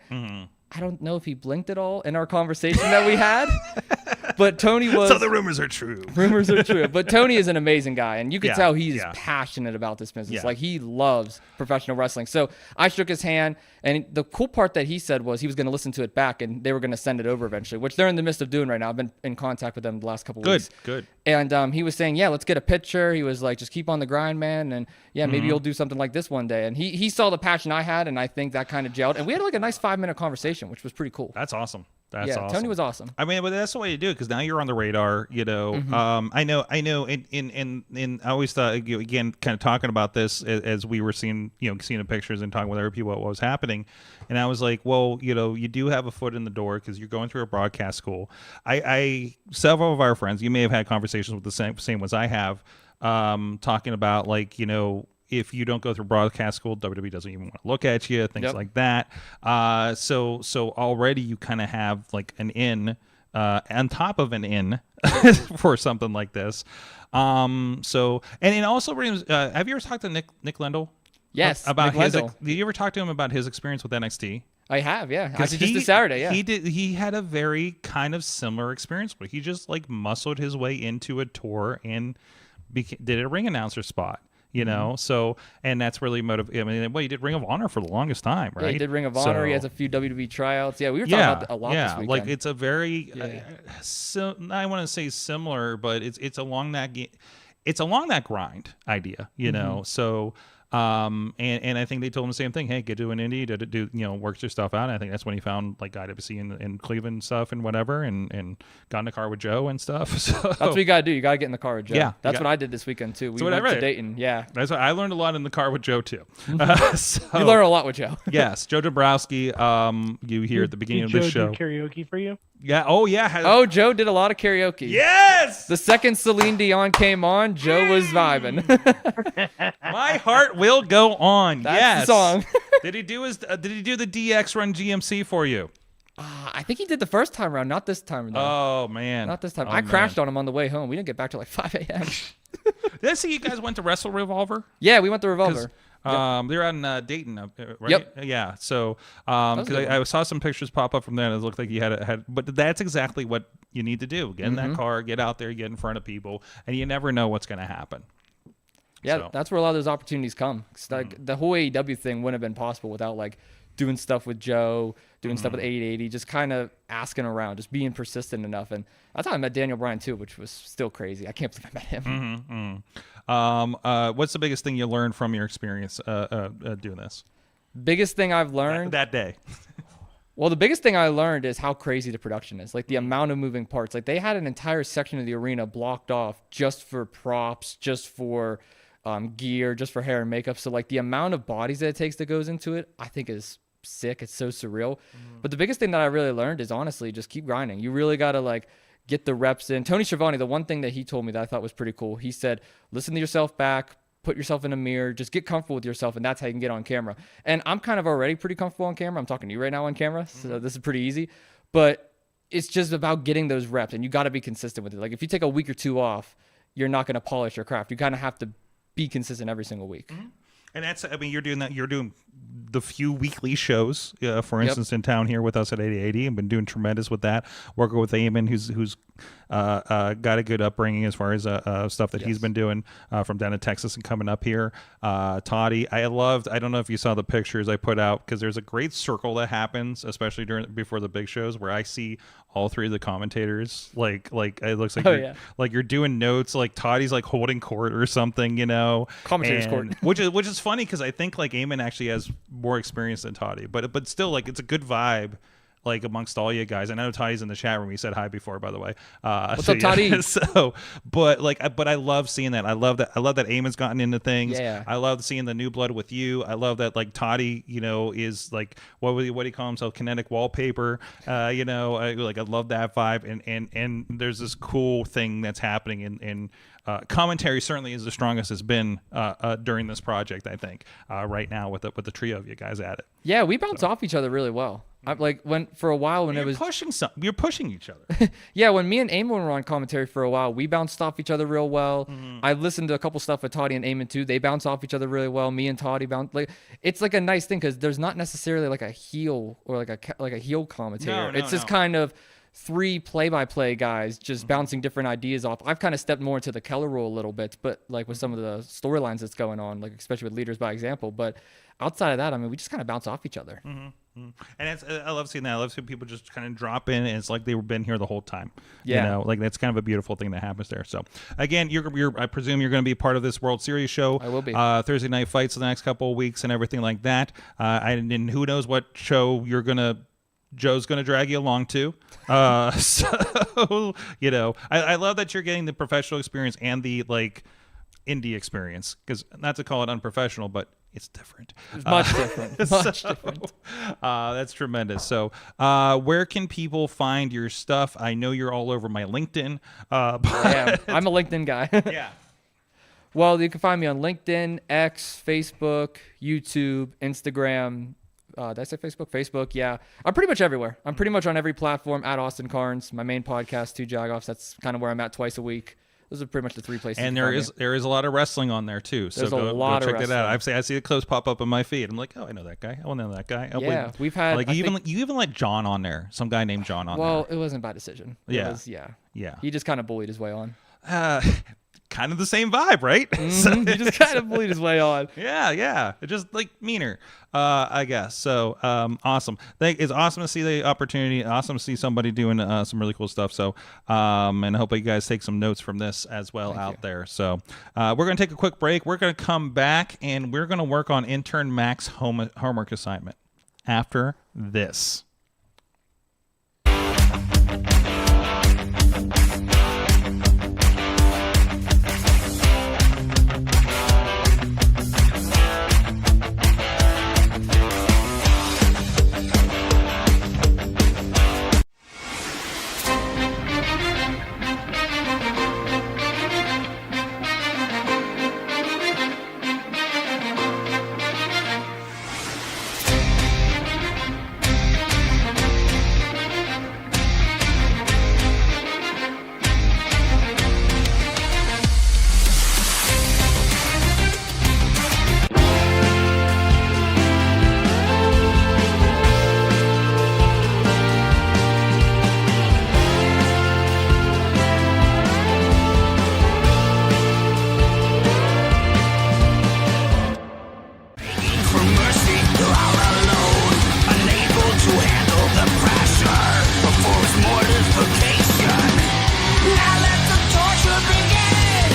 S6: I don't know if he blinked at all in our conversation that we had. But Tony was...
S4: So the rumors are true.
S6: Rumors are true. But Tony is an amazing guy, and you can tell he's
S4: yeah.
S6: passionate about this business.
S4: Yeah.
S6: Like, he loves professional wrestling. So I shook his hand, and the cool part that he said was he was going to listen to it back, and they were going to send it over eventually, which they're in the midst of doing right now. I've been in contact with them the last couple weeks.
S4: Good.
S6: And he was saying, yeah, let's get a picture. He was like, just keep on the grind, man, and yeah, maybe you'll do something like this one day. And he saw the passion I had, and I think that kind of gelled. And we had like a nice 5-minute conversation, which was pretty cool.
S4: That's awesome. That's
S6: yeah,
S4: awesome.
S6: Tony was awesome.
S4: I mean, but that's the way to do it, because now you're on the radar, you know. I know. In I always thought, again, kind of talking about this as we were seeing the pictures and talking with other people about what was happening, and I was like, well, you do have a foot in the door because you're going through a broadcast school. I several of our friends, you may have had conversations with the same ones I have, talking about like, if you don't go through broadcast school, WWE doesn't even want to look at you, things like that. So already you kind of have like an in on top of an in for something like this. So and it also brings. Have you ever talked to Nick Lendl?
S6: Yes,
S4: About
S6: Nick
S4: his.
S6: Lendl.
S4: Did you ever talk to him about his experience with NXT?
S6: I have, yeah. Actually, just this Saturday, yeah.
S4: He had a very kind of similar experience where he just like muscled his way into a tour and did a ring announcer spot. You know, so and that's really motivating. I mean, well, he did Ring of Honor for the longest time, right?
S6: Yeah, he did Ring of Honor. He has a few WWE tryouts. Yeah, we were talking about a lot this weekend.
S4: Like it's a very, I want to say similar, but it's along that grind idea, you know. So, and I think they told him the same thing. Hey, get to an indie, do work your stuff out. And I think that's when he found like IWC in Cleveland and stuff and whatever, and got in the car with Joe and stuff. So
S6: that's what you gotta do. You gotta get in the car with Joe.
S4: Yeah,
S6: that's what I did this weekend too. We went to Dayton. Yeah,
S4: that's what I learned a lot in the car with Joe too. So,
S6: you learn a lot with Joe.
S4: Yes, Joe Dombrowski. You hear at the beginning of
S7: Joe
S4: this show.
S7: do karaoke for you?
S4: Yeah. Oh yeah.
S6: Oh, Joe did a lot of karaoke.
S4: Yes.
S6: The second Celine Dion came on, Joe was vibing.
S4: My heart will go on.
S6: That's
S4: yes.
S6: the song.
S4: Did he do the DX Run GMC for you?
S6: I think he did the first time around, not this time. Though.
S4: Oh man.
S6: Not this time.
S4: Oh,
S6: I crashed on him on the way home. We didn't get back till like 5 a.m.
S4: Did I see you guys went to Wrestle Revolver?
S6: Yeah, we went to Revolver.
S4: They're out in Dayton, right?
S6: Yep.
S4: Yeah. So, because I saw some pictures pop up from there, and it looked like you had. But that's exactly what you need to do: get in that car, get out there, get in front of people, and you never know what's going to happen.
S6: Yeah,
S4: So.
S6: that's where a lot of those opportunities come. 'Cause, like the whole AEW thing wouldn't have been possible without like doing stuff with Joe, doing stuff with 880, just kind of asking around, just being persistent enough. And that's how I met Daniel Bryan too, which was still crazy. I can't believe I met him.
S4: What's the biggest thing you learned from your experience doing this?
S6: Biggest thing I've learned
S4: that day.
S6: Well, the biggest thing I learned is how crazy the production is. Like the amount of moving parts. Like they had an entire section of the arena blocked off just for props, just for gear, just for hair and makeup. So like the amount of bodies that it takes that goes into it, I think is sick. It's so surreal. But the biggest thing that I really learned is honestly just keep grinding. You really got to like get the reps in. Tony Schiavone, the one thing that he told me that I thought was pretty cool, he said, listen to yourself back, put yourself in a mirror, just get comfortable with yourself, and that's how you can get on camera. And I'm kind of already pretty comfortable on camera. I'm talking to you right now on camera, so this is pretty easy. But it's just about getting those reps, and you got to be consistent with it. Like if you take a week or two off, you're not going to polish your craft. You kind of have to be consistent every single week.
S4: And that's, I mean, you're doing that. You're doing the few weekly shows, for instance, in town here with us at 8080, and been doing tremendous with that. Working with Eamon, who's got a good upbringing as far as stuff that he's been doing from down in Texas and coming up here. Toddy, I don't know if you saw the pictures I put out, because there's a great circle that happens, especially before the big shows, where I see all three of the commentators. Like it looks like like you're doing notes. Like Toddy's like holding court or something,
S6: Commentators court,
S4: which is funny because I think like Eamon actually has more experience than Toddy, but still like it's a good vibe. Like amongst all you guys, I know Toddy's in the chat room. He said hi before, by the way.
S6: What's up, Toddy?
S4: But I love seeing that. I love that Eamon's gotten into things.
S6: Yeah.
S4: I love seeing the new blood with you. I love that like Toddy, is like what do you call himself? Kinetic wallpaper. I love that vibe. And there's this cool thing that's happening in commentary. Certainly is the strongest it's been during this project. I think right now with the trio of you guys at it.
S6: Yeah, we bounce off each other really well. I'm like you're
S4: pushing each other.
S6: Yeah, when me and Eamon were on commentary for a while, we bounced off each other real well. I listened to a couple stuff with Toddy and Eamon too. They bounce off each other really well. Me and Toddy bounce it's like a nice thing because there's not necessarily like a heel or like a heel commentator. It's just kind of three play-by-play guys just bouncing different ideas off. I've kind of stepped more into the Keller role a little bit, but like with some of the storylines that's going on, like especially with Leaders by Example. But outside of that, I mean, we just kind of bounce off each other.
S4: And I love seeing that. I love seeing people just kind of drop in, and it's like they've been here the whole time.
S6: Yeah.
S4: Like that's kind of a beautiful thing that happens there. So again, I presume you're going to be part of this World Series show.
S6: I will be.
S4: Thursday night fights the next couple of weeks and everything like that. And who knows what show Joe's going to drag you along to. So, I love that you're getting the professional experience and the like indie experience, because not to call it unprofessional, but it's different.
S6: It's much different. Much different.
S4: That's tremendous. So where can people find your stuff? I know you're all over my LinkedIn.
S6: Yeah, I'm a LinkedIn guy.
S4: Yeah.
S6: Well, you can find me on LinkedIn, X, Facebook, YouTube, Instagram. Did I say Facebook? Facebook, yeah. I'm pretty much everywhere. I'm pretty much on every platform at Austin Cairns. My main podcast, Two Jagoffs. That's kind of where I'm at twice a week. Those are pretty much the three places.
S4: And there is a lot of wrestling on there too. So
S6: There's a
S4: go
S6: lot of
S4: check that out.
S6: wrestling.
S4: I see the clips pop up in my feed. I'm like, oh, I know that guy. I know that guy. Oh,
S6: Yeah, we've had.
S4: like you even like John on there. Some guy named John on
S6: Well,
S4: there.
S6: it wasn't by decision. It
S4: Yeah.
S6: was, yeah.
S4: Yeah.
S6: He just kind of bullied his way on.
S4: Kind of the same vibe, right?
S6: He just kind of bullied his way on.
S4: Yeah. It's just like meaner, I guess. So awesome. It's awesome to see the opportunity. Awesome to see somebody doing some really cool stuff. So and I hope you guys take some notes from this as well out there. So we're going to take a quick break. We're going to come back and we're going to work on intern Mac's homework assignment after this.
S5: For mercy, you are alone, unable to handle the pressure of forced mortification. Now let the torture begin.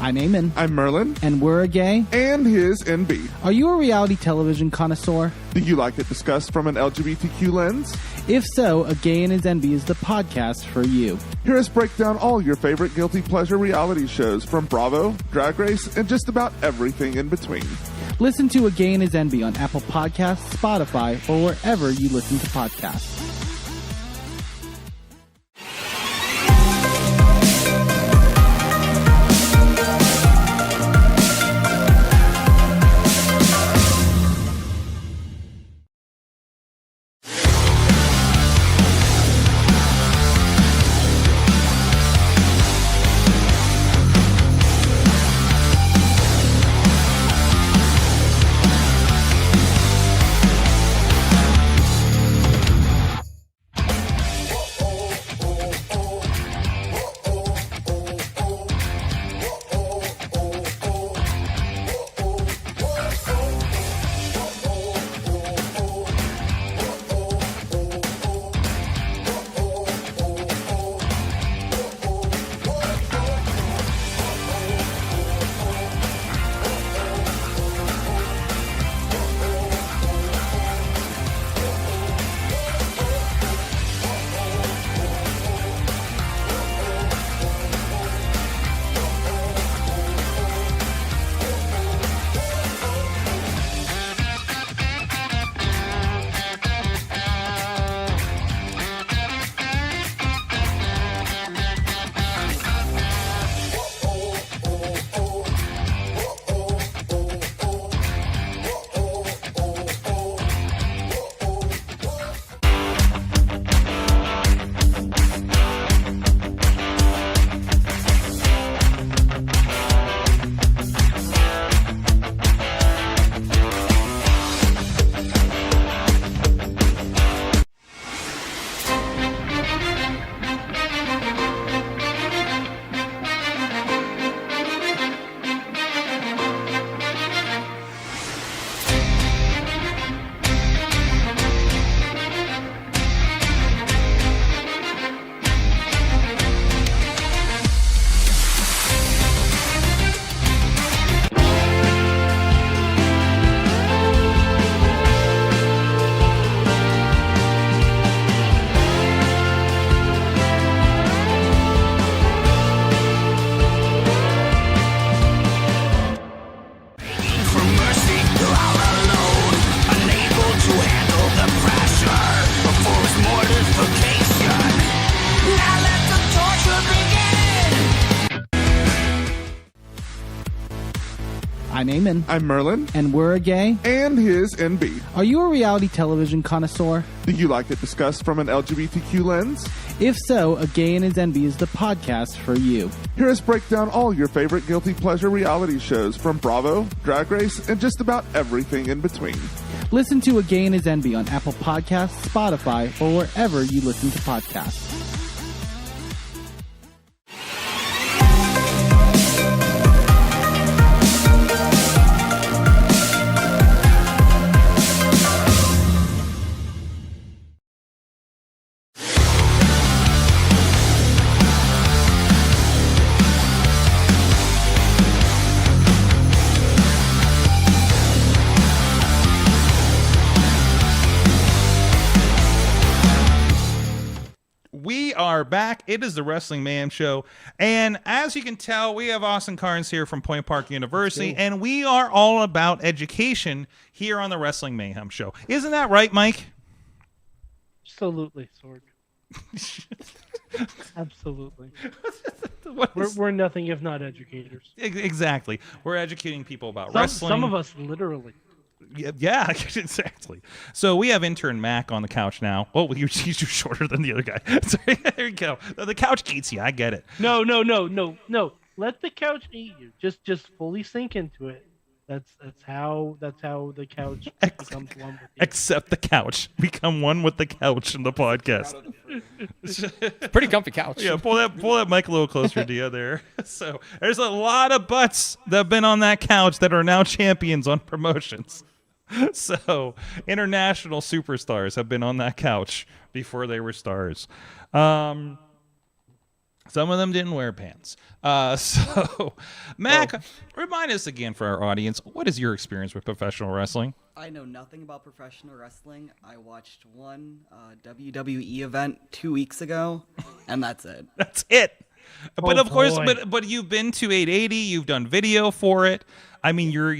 S1: I'm Eamon,
S2: I'm Merlin,
S1: and we're a gay.
S2: and his NB.
S1: Are you a reality television connoisseur?
S2: Do you like it discussed from an LGBTQ lens?
S1: If so, A Gay and His Envy is the podcast for you.
S2: Hear us break down all your favorite guilty pleasure reality shows from Bravo, Drag Race, and just about everything in between.
S1: Listen to A Gay and His Envy on Apple Podcasts, Spotify, or wherever you listen to podcasts. I'm Eamon.
S2: I'm Merlin.
S1: And we're a gay.
S2: And his NB.
S1: Are you a reality television connoisseur?
S2: Do you like it discussed from an LGBTQ lens?
S1: If so, A Gay and His NB is the podcast for you.
S2: Hear us break down all your favorite guilty pleasure reality shows from Bravo, Drag Race, and just about everything in between.
S1: Listen to A Gay and His NB on Apple Podcasts, Spotify, or wherever you listen to podcasts.
S4: We are back. It is the Wrestling Mayhem Show. And as you can tell, we have Austin Cairns here from Point Park University, and we are all about education here on the Wrestling Mayhem Show. Isn't that right, Mike?
S7: Absolutely, Sorg. Absolutely.
S4: What is-
S7: We're nothing if not educators.
S4: Exactly. We're educating people about wrestling.
S7: Some of us literally.
S4: Yeah, exactly. So we have intern Mac on the couch now. Oh, he's just shorter than the other guy. Sorry, there you go. The couch eats you. I get it.
S7: No. Let the couch eat you. Just fully sink into it. That's how the couch becomes one with you.
S4: Accept the couch. Become one with the couch in the podcast.
S6: Pretty comfy couch.
S4: Yeah, pull that mic a little closer to you there. So there's a lot of butts that have been on that couch that are now champions on promotions. So international superstars have been on that couch before they were stars. Some of them didn't wear pants. So, Mac, remind us again for our audience, what is your experience with professional wrestling?
S8: I know nothing about professional wrestling. I watched one WWE event 2 weeks ago, and that's it.
S4: That's it. But of course,
S7: boy.
S4: but you've been to 880. You've done video for it. I mean, you're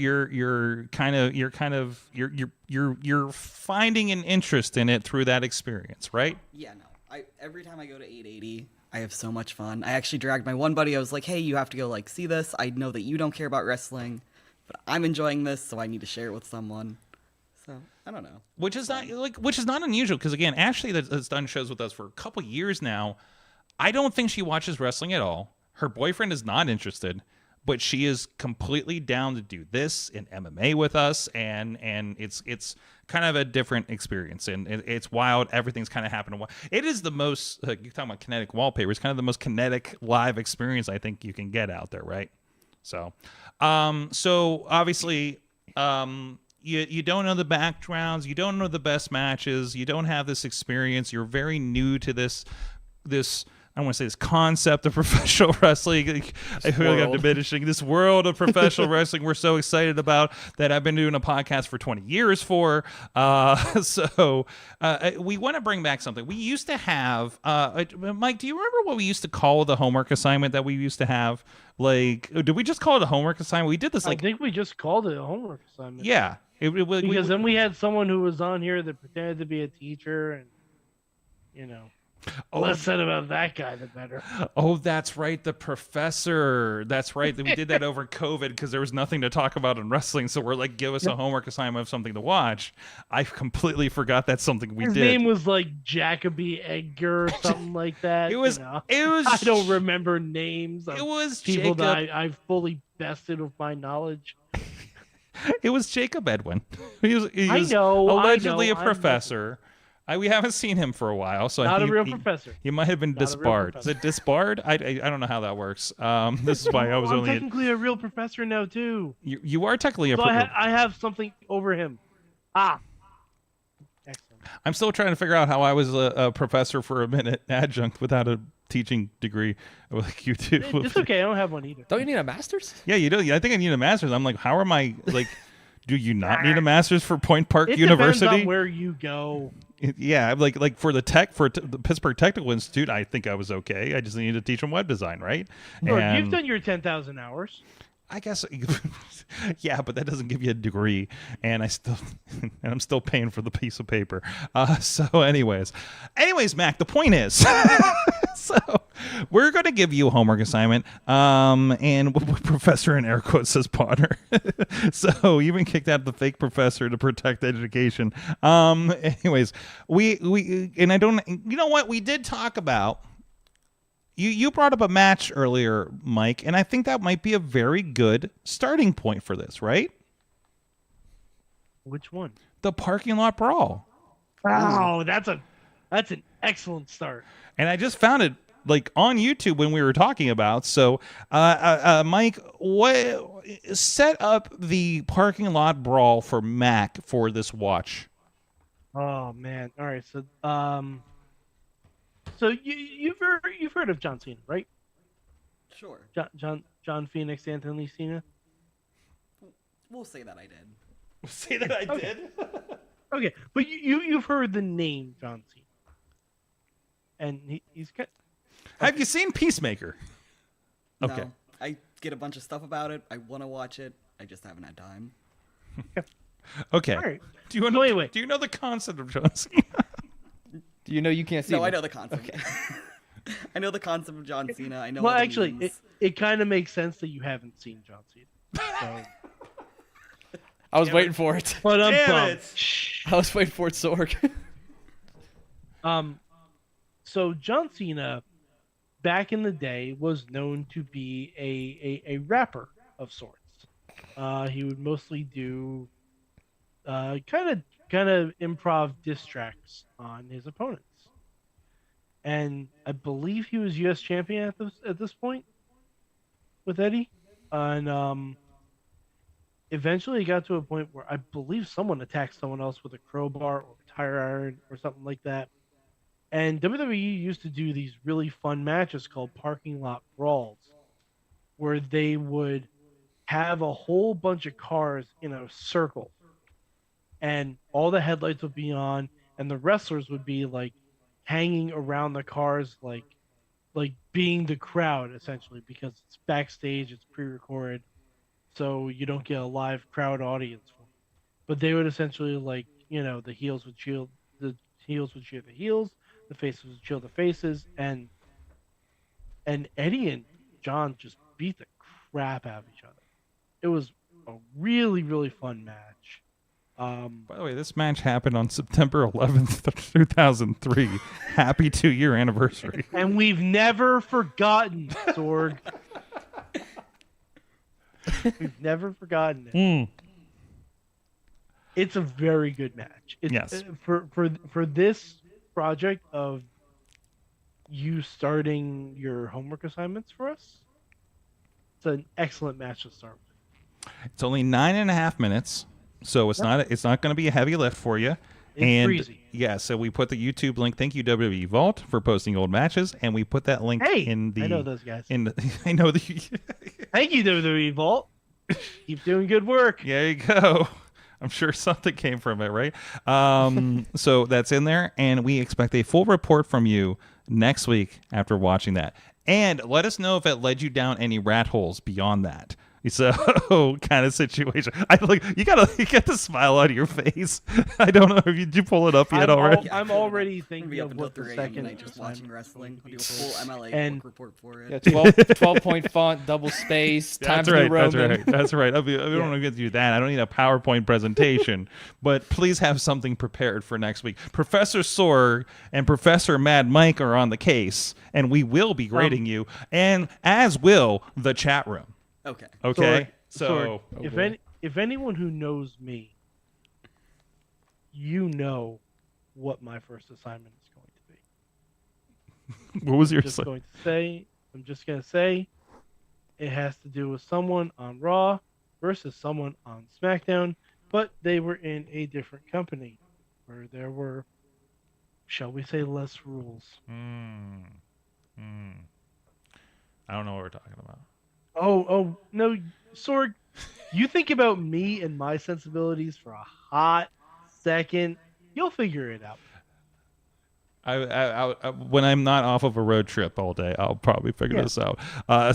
S4: finding an interest in it through that experience, right?
S8: Yeah, no. Every time I go to 880, I have so much fun. I actually dragged my one buddy. I was like, hey, you have to go see this. I know that you don't care about wrestling, but I'm enjoying this, so I need to share it with someone. So I don't know.
S4: Which is not unusual because again, Ashley has done shows with us for a couple years now. I don't think she watches wrestling at all. Her boyfriend is not interested, but she is completely down to do this in MMA with us, and it's kind of a different experience, and it's wild. Everything's kind of happening. It is the most, you're talking about kinetic wallpaper. It's kind of the most kinetic live experience I think you can get out there, right? So obviously, you don't know the backgrounds, you don't know the best matches, you don't have this experience. You're very new to this. I don't want to say this concept of professional wrestling. I feel like I'm diminishing this world of professional wrestling we're so excited about that I've been doing a podcast for 20 years for. So we want to bring back something. We used to have, Mike, do you remember what we used to call the homework assignment that we used to have? Like, did we just call it a homework assignment? We did this
S7: I think we just called it a homework assignment.
S4: Yeah.
S7: Because then we had someone who was on here that pretended to be a teacher, and less said about that guy, the better.
S4: Oh, that's right, the professor. That's right. We did that over COVID because there was nothing to talk about in wrestling. So we're like, give us a homework assignment of something to watch. I completely forgot that's something we
S7: His
S4: did.
S7: His name was like Jacoby Edgar or something like that.
S4: It was.
S7: I don't remember names.
S4: It was
S7: people
S4: Jacob.
S7: that I've fully vested with my knowledge.
S4: It was Jacob Edwin. He was allegedly a professor. We haven't seen him for a while, so
S7: not
S4: I think
S7: a real professor.
S4: He might have been disbarred. Is it disbarred? I don't know how that works. This is why I was
S7: I'm
S4: only
S7: technically a real professor now too.
S4: You are technically a
S7: professor. I have something over him. Excellent.
S4: I'm still trying to figure out how I was a professor for a minute, adjunct without a teaching degree like you do.
S7: It's okay. I don't have one either.
S6: Don't you need a master's?
S4: Yeah, you do. I think I need a master's. I'm like, how am I like? Do you not need a master's for Point Park University?
S7: Depends on where you go.
S4: Yeah, like for the Pittsburgh Technical Institute, I think I was okay. I just needed to teach them web design, right?
S7: Look, you've done your 10,000 hours.
S4: I guess, yeah, but that doesn't give you a degree, and I'm still paying for the piece of paper. So, anyways, Mac, the point is, So we're going to give you a homework assignment. And professor in air quotes says Potter. So you've been kicked out of the fake professor to protect education. Anyways, and I don't, you know what? We did talk about, you brought up a match earlier, Mike, and I think that might be a very good starting point for this, right?
S7: Which one?
S4: The parking lot brawl.
S7: Oh, that's an excellent start.
S4: And I just found it like on YouTube when we were talking about. So, Mike, what set up the parking lot brawl for Mac for this watch?
S7: Oh man! All right, so you've heard of John Cena, right?
S8: Sure.
S7: John Phoenix, Anthony Cena.
S8: We'll say that I did.
S4: Say that I did.
S7: Okay, but you've heard the name John Cena, and he's got.
S4: Have you seen Peacemaker? Okay.
S8: No, I get a bunch of stuff about it. I want to watch it. I just haven't had time.
S4: Okay.
S7: All right.
S4: Do you know? Do you know the concept of John Cena?
S6: Do you know you can't see?
S8: No,
S6: me?
S8: I know the concept. Okay. I know the concept of John Cena. I know.
S7: Well,
S8: all the
S7: actually,
S8: memes.
S7: it kind of makes sense that you haven't seen John Cena. So.
S6: I was waiting for it.
S7: But
S4: Damn it.
S6: I was waiting for it, Sorg.
S7: So John Cena, back in the day, was known to be a rapper of sorts. He would mostly do kind of improv diss tracks on his opponents, and I believe he was U.S. champion at this point with Eddie, and eventually he got to a point where I believe someone attacked someone else with a crowbar or a tire iron or something like that. And WWE used to do these really fun matches called parking lot brawls, where they would have a whole bunch of cars in a circle, and all the headlights would be on, and the wrestlers would be like hanging around the cars, like being the crowd essentially, because it's backstage, it's pre-recorded, so you don't get a live crowd audience for it. But they would essentially, like, the heels would cheer the heels, the faces would cheer the faces, and Eddie and John just beat the crap out of each other. It was a really, really fun match.
S4: By the way, this match happened on September 11th, 2003. Happy 2-year anniversary.
S7: And we've never forgotten, Sorg. We've never forgotten it. It's a very good match.
S4: Yes.
S7: For this project of you starting your homework assignments for us, it's an excellent match to start with.
S4: It's only 9.5 minutes, so it's not going to be a heavy lift for you.
S7: It's breezy.
S4: Yeah, so we put the YouTube link. Thank you, WWE Vault, for posting old matches, and we put that link in the.
S7: I know those guys.
S4: I know the.
S7: Thank you, WWE Vault. Keep doing good work.
S4: There you go. I'm sure something came from it, right? So that's in there, and we expect a full report from you next week after watching that. And let us know if it led you down any rat holes beyond that. So kind of situation. You get the smile out of your face. I don't know if did you pull it up yet already?
S7: I'm already thinking
S8: Be up
S7: of
S8: until
S7: what the
S8: 3 a.m.
S7: second
S8: tonight just watching wrestling. I'll do a full MLA
S7: And-
S8: book report for it.
S6: Yeah, 12-point font, double space, Times
S4: That's right.
S6: New Roman.
S4: That's right. I don't want to get you that. I don't need a PowerPoint presentation, but please have something prepared for next week. Professor Sorg and Professor Mad Mike are on the case, and we will be grading you, and as will the chat room.
S8: Okay.
S4: Okay.
S7: Sorg, if anyone who knows me, you know what my first assignment is going to be.
S4: What was your
S7: I'm just going to say it has to do with someone on Raw versus someone on SmackDown, but they were in a different company where there were, shall we say, less rules.
S4: I don't know what we're talking about.
S7: Oh no, Sorg, you think about me and my sensibilities for a hot second, you'll figure it out.
S4: I when I'm not off of a road trip all day, I'll probably figure this out.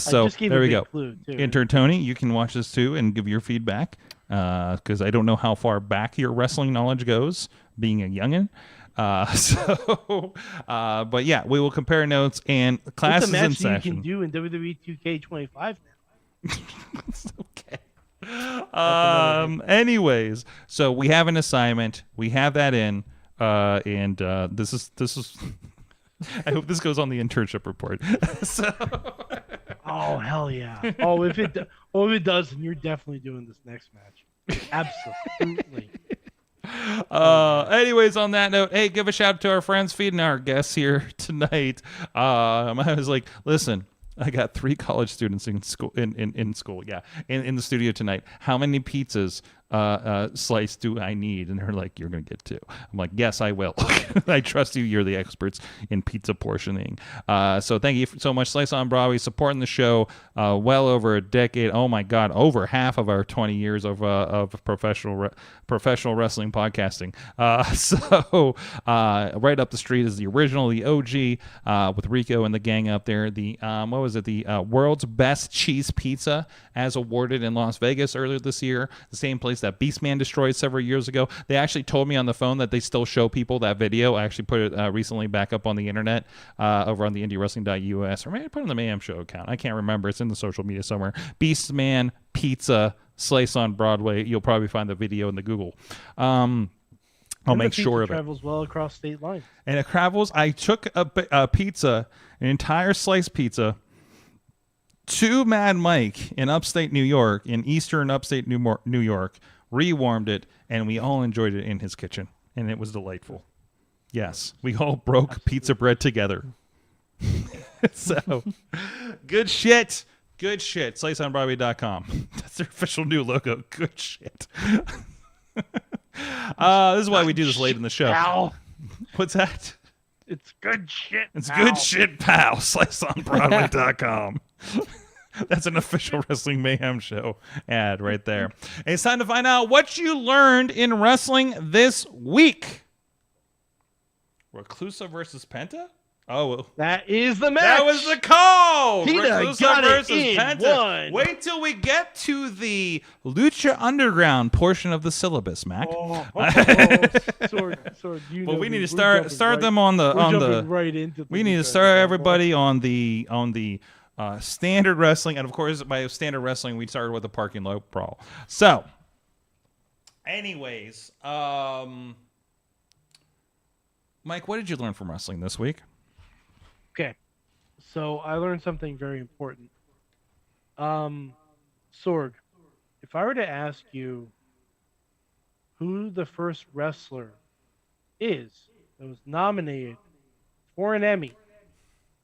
S4: So
S7: just gave
S4: there
S7: a
S4: we
S7: big
S4: go.
S7: clue, too.
S4: Enter Tony. You can watch this too and give your feedback because I don't know how far back your wrestling knowledge goes, being a youngin. But yeah, we will compare notes and
S7: What's
S4: classes
S7: a
S4: in
S7: match that you
S4: session.
S7: can do in WWE 2K25 now?
S4: Okay. Anyways, so we have an assignment. We have that in, and this is. I hope this goes on the internship report. So.
S7: Oh hell yeah! If it does, then you're definitely doing this next match. Absolutely.
S4: Anyways, on that note, hey, give a shout out to our friends feeding our guests here tonight. I was like, listen, I got 3 college students in school in school, in the studio tonight. How many pizzas slice do I need? And they're like, you're gonna get 2. I'm like, yes, I will. I trust you. You're the experts in pizza portioning. So thank you so much, Slice on Broadway, supporting the show well over a decade. Oh my God, over half of our 20 years of professional wrestling podcasting. So right up the street is the original, the OG, with Rico and the gang up there. The what was it? The world's best cheese pizza, as awarded in Las Vegas earlier this year. The same place that Beastman destroyed several years ago. They actually told me on the phone that they still show people that video. I actually put it recently back up on the internet over on the IndyWrestling.us, or maybe I put it on the Mayhem Show account. I can't remember. It's in the social media somewhere. Beastman Pizza Slice on Broadway. You'll probably find the video in the Google. I'll make sure of it.
S7: Travels well across state lines.
S4: And it travels. I took a pizza, an entire slice pizza, to Mad Mike in upstate New York, in eastern upstate New York, rewarmed it, and we all enjoyed it in his kitchen, and it was delightful. Yes, we all broke pizza bread together. So, good shit. Good shit. SliceOnBroadway.com. That's their official new logo. Good shit. This is why we do this late in the show.
S7: Pal.
S4: What's that?
S7: It's good shit.
S4: It's
S7: pal.
S4: good shit, pal. SliceOnBroadway.com. That's an official Wrestling Mayhem Show ad right there. It's time to find out what you learned in wrestling this week. Reclusa versus Penta? Oh,
S7: That is the match.
S4: that was the call.
S7: Tina
S4: Reclusa
S7: got it
S4: versus
S7: in
S4: Penta.
S7: one.
S4: Wait till we get to the Lucha Underground portion of the syllabus, Mac.
S7: Sword.
S4: Well, we need to start them on the
S7: right into.
S4: We need to start everybody on the standard wrestling, and of course, by standard wrestling, we started with the parking lot brawl. So, anyways, Mike, what did you learn from wrestling this week?
S7: Okay, so I learned something very important. Sorg, if I were to ask you who the first wrestler is that was nominated for an Emmy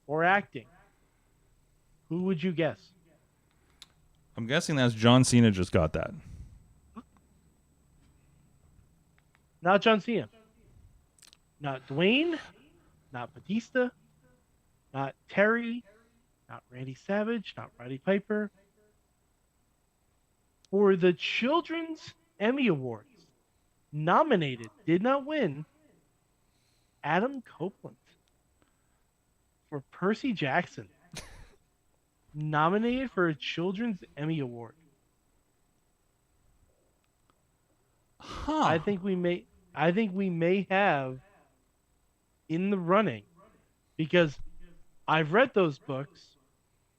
S7: for acting, who would you guess?
S4: I'm guessing that's John Cena just got that.
S7: Not John Cena. Not Dwayne. Not Batista. Not Terry. Not Randy Savage. Not Roddy Piper. For the Children's Emmy Awards, nominated, did not win, Adam Copeland. For Percy Jackson, nominated for a Children's Emmy Award.
S4: Huh.
S7: I think we may have in the running, because I've read those books.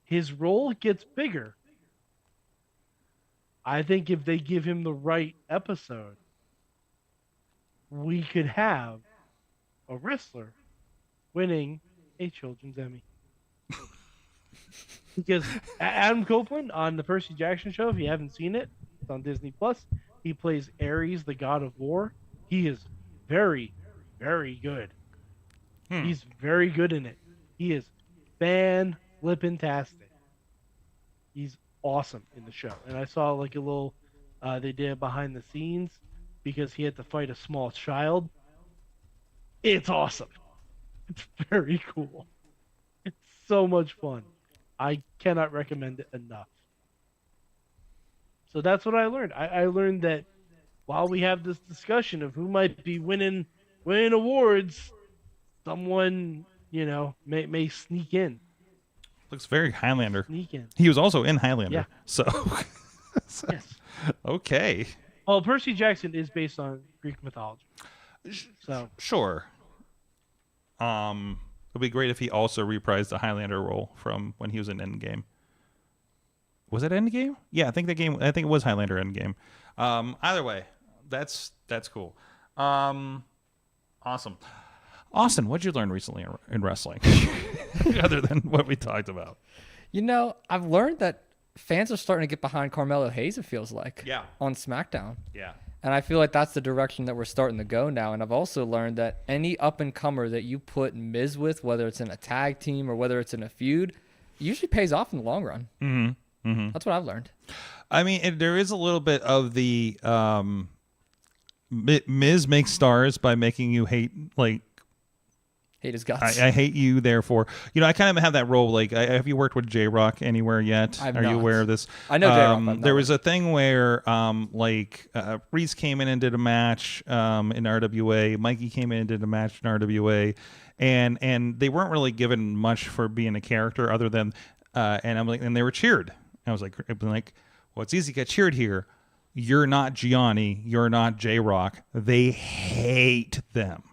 S7: His role gets bigger. I think if they give him the right episode, we could have a wrestler winning a Children's Emmy. Because Adam Copeland on the Percy Jackson show, if you haven't seen it, it's on Disney Plus. He plays Ares, the god of war. He is very, very good. He's very good in it. He is fan-flippin-tastic. He's awesome in the show. And I saw like a little, they did behind the scenes because he had to fight a small child. It's awesome. It's very cool. It's so much fun. I cannot recommend it enough. So that's what I learned. I learned that while we have this discussion of who might be winning awards, someone, may sneak in.
S4: Looks very Highlander.
S7: Sneak in.
S4: He was also in Highlander.
S7: Yeah.
S4: So,
S7: Yes.
S4: Okay.
S7: Well, Percy Jackson is based on Greek mythology. So
S4: Sure. It'd be great if he also reprised the Highlander role from when he was in Endgame. Was it Endgame? Yeah, I think it was Highlander Endgame. Either way, that's cool. Awesome. Austin, what'd you learn recently in wrestling? Other than what we talked about.
S6: I've learned that fans are starting to get behind Carmelo Hayes, it feels like.
S4: Yeah.
S6: On SmackDown.
S4: Yeah.
S6: And I feel like that's the direction that we're starting to go now. And I've also learned that any up-and-comer that you put Miz with, whether it's in a tag team or whether it's in a feud, usually pays off in the long run.
S4: Mm-hmm. Mm-hmm.
S6: That's what I've learned.
S4: I mean, there is a little bit of the Miz makes stars by making you hate
S6: his guts.
S4: I hate you, therefore. I kind of have that role. Have you worked with J-Rock anywhere yet?
S6: I've
S4: Are
S6: not.
S4: you aware of this?
S6: I know J-Rock.
S4: There was a thing where, Reese came in and did a match in RWA. Mikey came in and did a match in RWA, and they weren't really given much for being a character other than, and they were cheered. I was like, well, it's easy to get cheered here. You're not Gianni. You're not J-Rock. They hate them.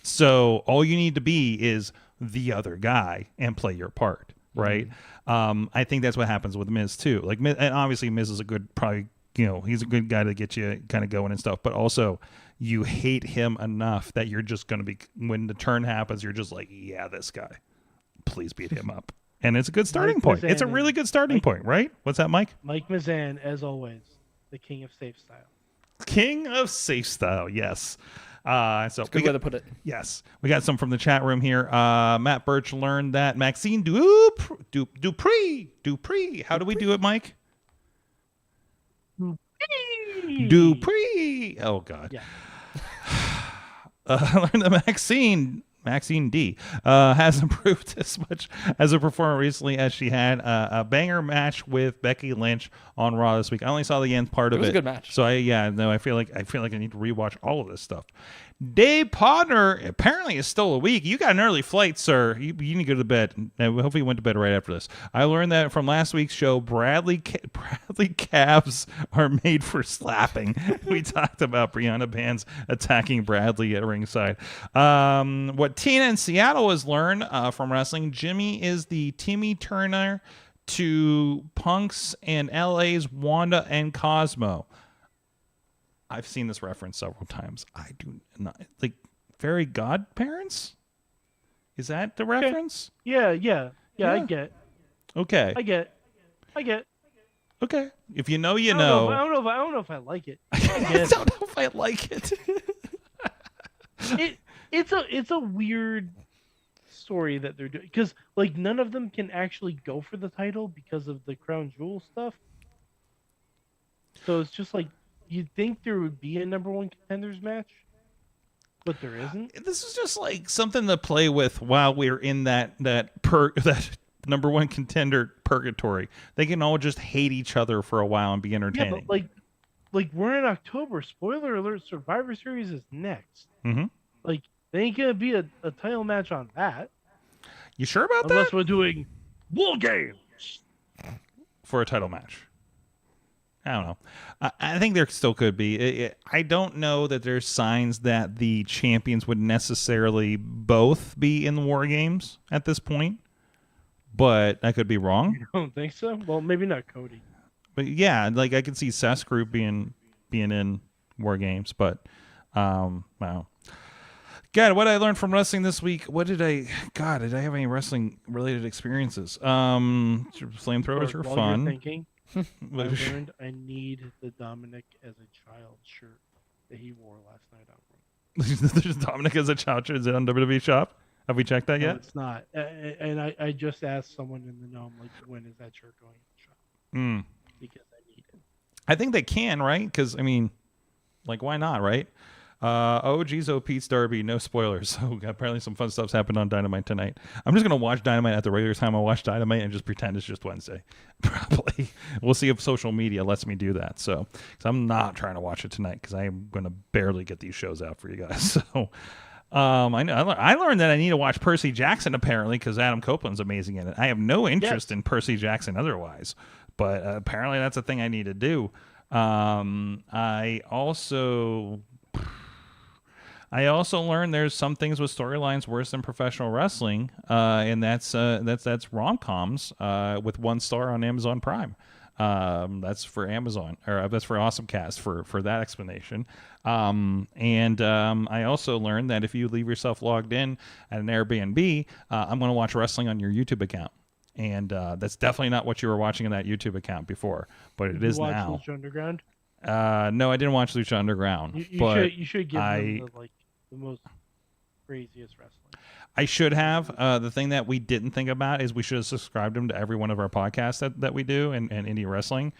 S4: So all you need to be is the other guy and play your part, right? Mm-hmm. I think that's what happens with Miz too. And obviously Miz is a good, probably, he's a good guy to get you kind of going and stuff. But also, you hate him enough that you're just going to be, when the turn happens, you're just like, yeah, this guy, please beat him up. And it's a good starting point. It's a really good starting point, right? What's that, Mike?
S7: Mike Mizan, as always, the king of safe style.
S4: King of safe style, yes. So
S6: good way to put it.
S4: Yes. We got some from the chat room here. Matt Birch learned that Maxine Dupree. How do we do it, Mike? Dupree. Oh, God.
S7: Yeah.
S4: I learned that Maxine D has improved as much as a performer recently as she had a banger match with Becky Lynch on Raw this week. I only saw the end part of it.
S6: It was a good match.
S4: So I feel like I need to rewatch all of this stuff. Dave Podner apparently is still awake. You got an early flight, sir. You need to go to bed. Hopefully you went to bed right after this. I learned that from last week's show, Bradley calves are made for slapping. We talked about Brianna Bands attacking Bradley at ringside. What Tina in Seattle has learned from wrestling, Jimmy is the Timmy Turner to Punk's and LA's Wanda and Cosmo. I've seen this reference several times. I do not fairy godparents. Is that the reference?
S7: Yeah. I get.
S4: Okay.
S7: I get.
S4: Okay. If you know,
S7: I don't know if I like it.
S4: I don't know if I like it.
S7: It's a weird story that they're doing because none of them can actually go for the title because of the crown jewel stuff. So it's just you'd think there would be a number one contenders match, but there isn't.
S4: This is just something to play with while we're in that number one contender purgatory. They can all just hate each other for a while and be entertaining.
S7: Yeah, but we're in October. Spoiler alert: Survivor Series is next.
S4: Mm-hmm.
S7: There ain't gonna be a title match on that.
S4: You sure about
S7: Unless
S4: that?
S7: we're doing War Games
S4: for a title match. I don't know. I think there still could be. I don't know that there's signs that the champions would necessarily both be in the War Games at this point, but I could be wrong.
S7: You don't think so? Well, maybe not Cody.
S4: But yeah, I could see Seth's group being in War Games, but wow. God, what I learned from wrestling this week. Did I have any wrestling related experiences? Flamethrowers are fun.
S7: You're thinking, I learned I need the Dominic as a child shirt that he wore last night on Raw.
S4: There's Dominic as a child shirt. Is it on WWE Shop? Have we checked that yet?
S7: No, it's not. And I just asked someone in the gnome, when is that shirt going to the shop? Because I need it.
S4: I think they can, right? Because, why not, right? Geez, Pete's Derby, no spoilers. So apparently some fun stuff's happened on Dynamite tonight. I'm just going to watch Dynamite at the regular time I watch Dynamite and just pretend it's just Wednesday. Probably. We'll see if social media lets me do that. So, because I'm not trying to watch it tonight because I am going to barely get these shows out for you guys. So, I learned that I need to watch Percy Jackson apparently because Adam Copeland's amazing in it. I have no interest in Percy Jackson otherwise, but apparently that's a thing I need to I also learned there's some things with storylines worse than professional wrestling, and that's rom-coms with 1 star on Amazon Prime. That's for Amazon, or that's for AwesomeCast for that explanation. I also learned that if you leave yourself logged in at an Airbnb, I'm going to watch wrestling on your YouTube account. And that's definitely not what you were watching in that YouTube account before, but it is now.
S7: Lucha Underground?
S4: No, I didn't watch Lucha Underground.
S7: You should give them the most craziest wrestling.
S4: I should have. The thing that we didn't think about is we should have subscribed them to every one of our podcasts that we do and Indie Wrestling.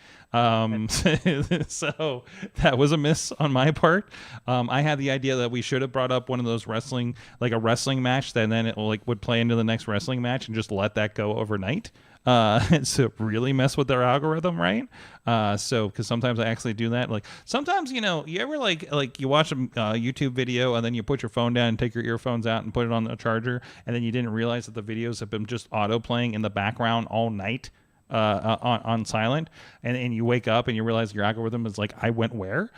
S4: So that was a miss on my part. I had the idea that we should have brought up one of those wrestling, like a wrestling match, that then it would play into the next wrestling match and just let that go overnight. So really mess with their algorithm, right? So because sometimes I actually do that. Like sometimes, you ever like you watch a YouTube video and then you put your phone down and take your earphones out and put it on the charger, and then you didn't realize that the videos have been just auto playing in the background all night on silent, and you wake up and you realize your algorithm is like, I went where,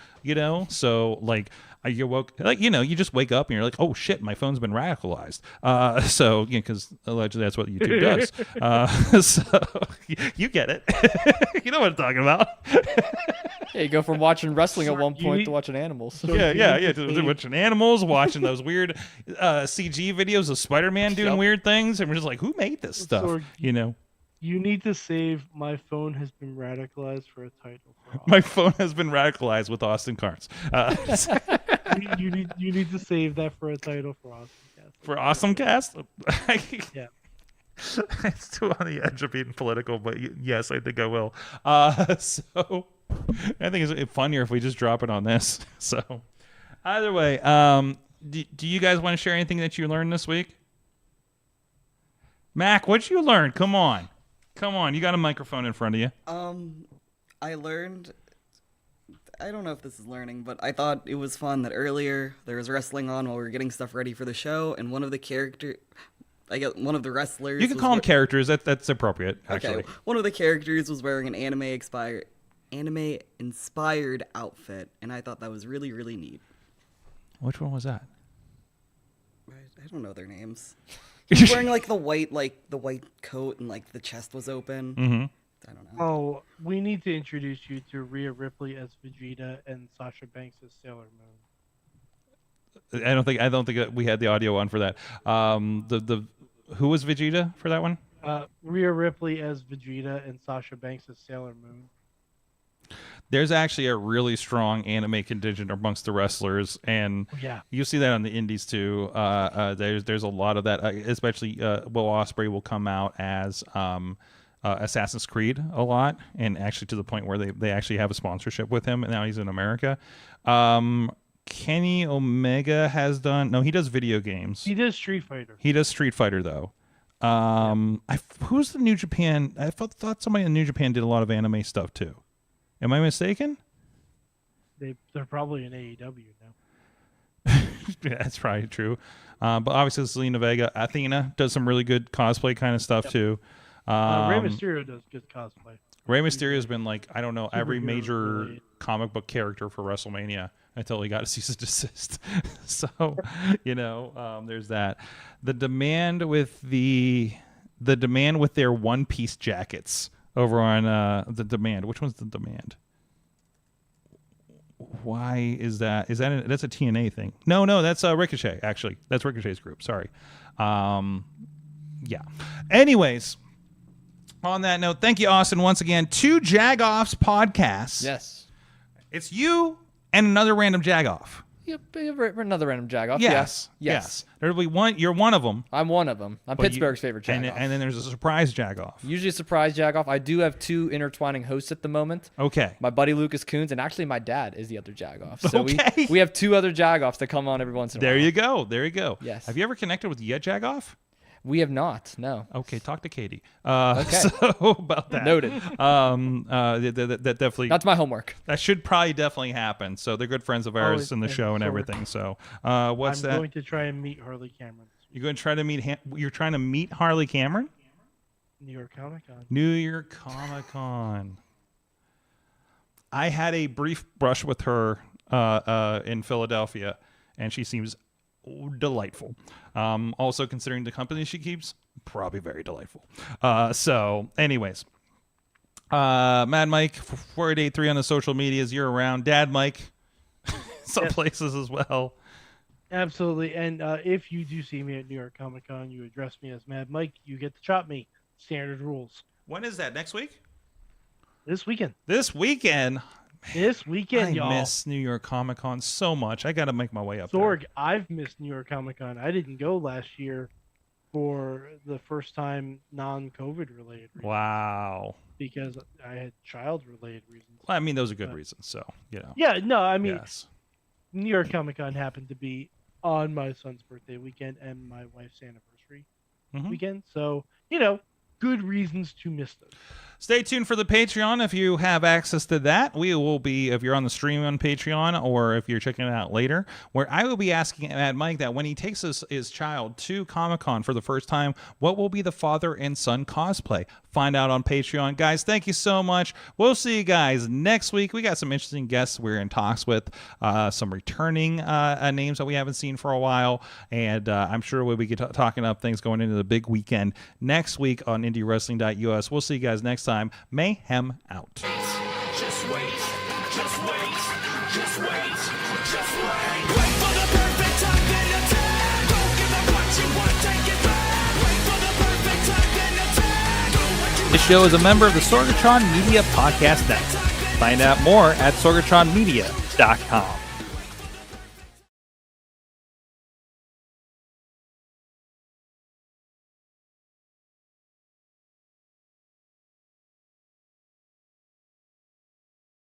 S4: so like you woke, you just wake up and you're like, oh shit, my phone's been radicalized. So because allegedly that's what YouTube does. So you get it. You know what I'm talking about.
S6: Yeah, you go from watching wrestling at one point to watching animals.
S4: To watching animals, watching those weird CG videos of Spider-Man doing weird things, and we're just like, who made this stuff?
S7: Sorg, You need to save "My phone has been radicalized" for a title.
S4: My phone has been radicalized with Austin Cairns.
S7: You need to save that for a title for AwesomeCast.
S4: For AwesomeCast?
S7: Yeah.
S4: It's too on the edge of being political, but yes, I think I will. So I think it's funnier if we just drop it on this. So either way, do you guys want to share anything that you learned this week? Mac, what'd you learn? Come on, you got a microphone in front of you.
S8: I learned, I don't know if this is learning, but I thought it was fun that earlier there was wrestling on while we were getting stuff ready for the show, and one of the wrestlers.
S4: You can call them characters. That's appropriate, actually.
S8: Okay, one of the characters was wearing an anime-inspired outfit, and I thought that was really, really neat.
S4: Which one was that?
S8: I don't know their names. He's wearing the white coat and the chest was open.
S4: Mm-hmm.
S8: I don't know.
S7: Oh, we need to introduce you to Rhea Ripley as Vegeta and Sasha Banks as Sailor Moon.
S4: I don't think we had the audio on for that. Who was Vegeta for that one?
S7: Rhea Ripley as Vegeta and Sasha Banks as Sailor Moon.
S4: There's actually a really strong anime contingent amongst the wrestlers, and you see that on the indies too. There's a lot of that, especially Will Ospreay will come out as Assassin's Creed a lot, and actually to the point where they actually have a sponsorship with him, and now he's in America. Kenny Omega he does video games.
S7: He does Street Fighter.
S4: He does Street Fighter though. Who's the New Japan? I thought somebody in New Japan did a lot of anime stuff too. Am I mistaken?
S7: They're probably in AEW now.
S4: Yeah, that's probably true. But obviously Selena Vega, Athena does some really good cosplay kind of stuff too.
S7: Rey Mysterio does good cosplay.
S4: Rey Mysterio's been every major comic book character for WrestleMania until he got a cease and desist. So, there's that. The demand with their One Piece jackets over on the Demand. Which one's the Demand? Why is that? That's a TNA thing? No, that's Ricochet. Actually, that's Ricochet's group. Sorry. Yeah. Anyways, on that note, thank you, Austin, once again. 2 Jagoffs podcasts.
S6: Yes.
S4: It's you and another random Jagoff.
S6: Yep, another random Jagoff.
S4: Yes. There'll be one. You're one of them.
S6: I'm one of them. I'm Pittsburgh's favorite Jagoff.
S4: And then there's a surprise Jagoff.
S6: Usually a surprise Jagoff. I do have 2 intertwining hosts at the moment.
S4: Okay.
S6: My buddy Lucas Coons, and actually my dad is the other Jagoff. So we have 2 other Jagoffs that come on every once in a while.
S4: There you go.
S6: Yes.
S4: Have you ever connected with yet Jagoff?
S6: We have not, no.
S4: Okay, talk to Katie.
S6: Okay.
S4: So about that.
S6: Noted.
S4: That definitely.
S6: That's my homework.
S4: That should probably definitely happen. So they're good friends of ours in the show and everything. So what's that?
S7: I'm going to try and meet Harley Cameron.
S4: You're going to try to meet. You're trying to meet Harley Cameron?
S7: New York Comic Con.
S4: New York Comic Con. I had a brief brush with her in Philadelphia, and she seems delightful. Also, considering the company she keeps, probably very delightful. So, anyways. Mad Mike 4883 on the social medias. You're around. Dad Mike, some
S7: Yes.
S4: places as well.
S7: Absolutely. And if you do see me at New York Comic Con, you address me as Mad Mike, you get to chop me. Standard rules.
S4: When is that? Next week?
S7: This weekend.
S4: This weekend.
S7: This weekend,
S4: I
S7: y'all.
S4: miss New York Comic Con so much. I got to make my way up
S7: Sorg, I've missed New York Comic Con. I didn't go last year for the first time non-COVID related
S4: there.
S7: reasons
S4: Wow.
S7: because I had child-related reasons.
S4: Well, I mean, those are good reasons. So, you know.
S7: Yeah, no, I mean,
S4: Yes.
S7: New York Comic Con happened to be on my son's birthday weekend and my wife's anniversary
S4: Mhm.
S7: weekend. So, you know, good reasons to miss those.
S4: Stay tuned for the Patreon if you have access to that. We will be, if you're on the stream on Patreon or if you're checking it out later, where I will be asking Mad Mike that when he takes his child to Comic-Con for the first time, what will be the father and son cosplay? Find out on Patreon. Guys, thank you so much. We'll see you guys next week. We got some interesting guests we're in talks with, some returning names that we haven't seen for a while, and I'm sure we'll be talking up things going into the big weekend next week on IndyWrestling.us. We'll see you guys next time. Mayhem out.
S5: Just wait, just wait, just wait, just wait. Wait for the perfect time, then attack. Don't give up what you want, take it back. Wait for the perfect time, then attack. Do what you
S4: This show is a member of the Sorgatron Media Podcast Network. Find out more at sorgatronmedia.com.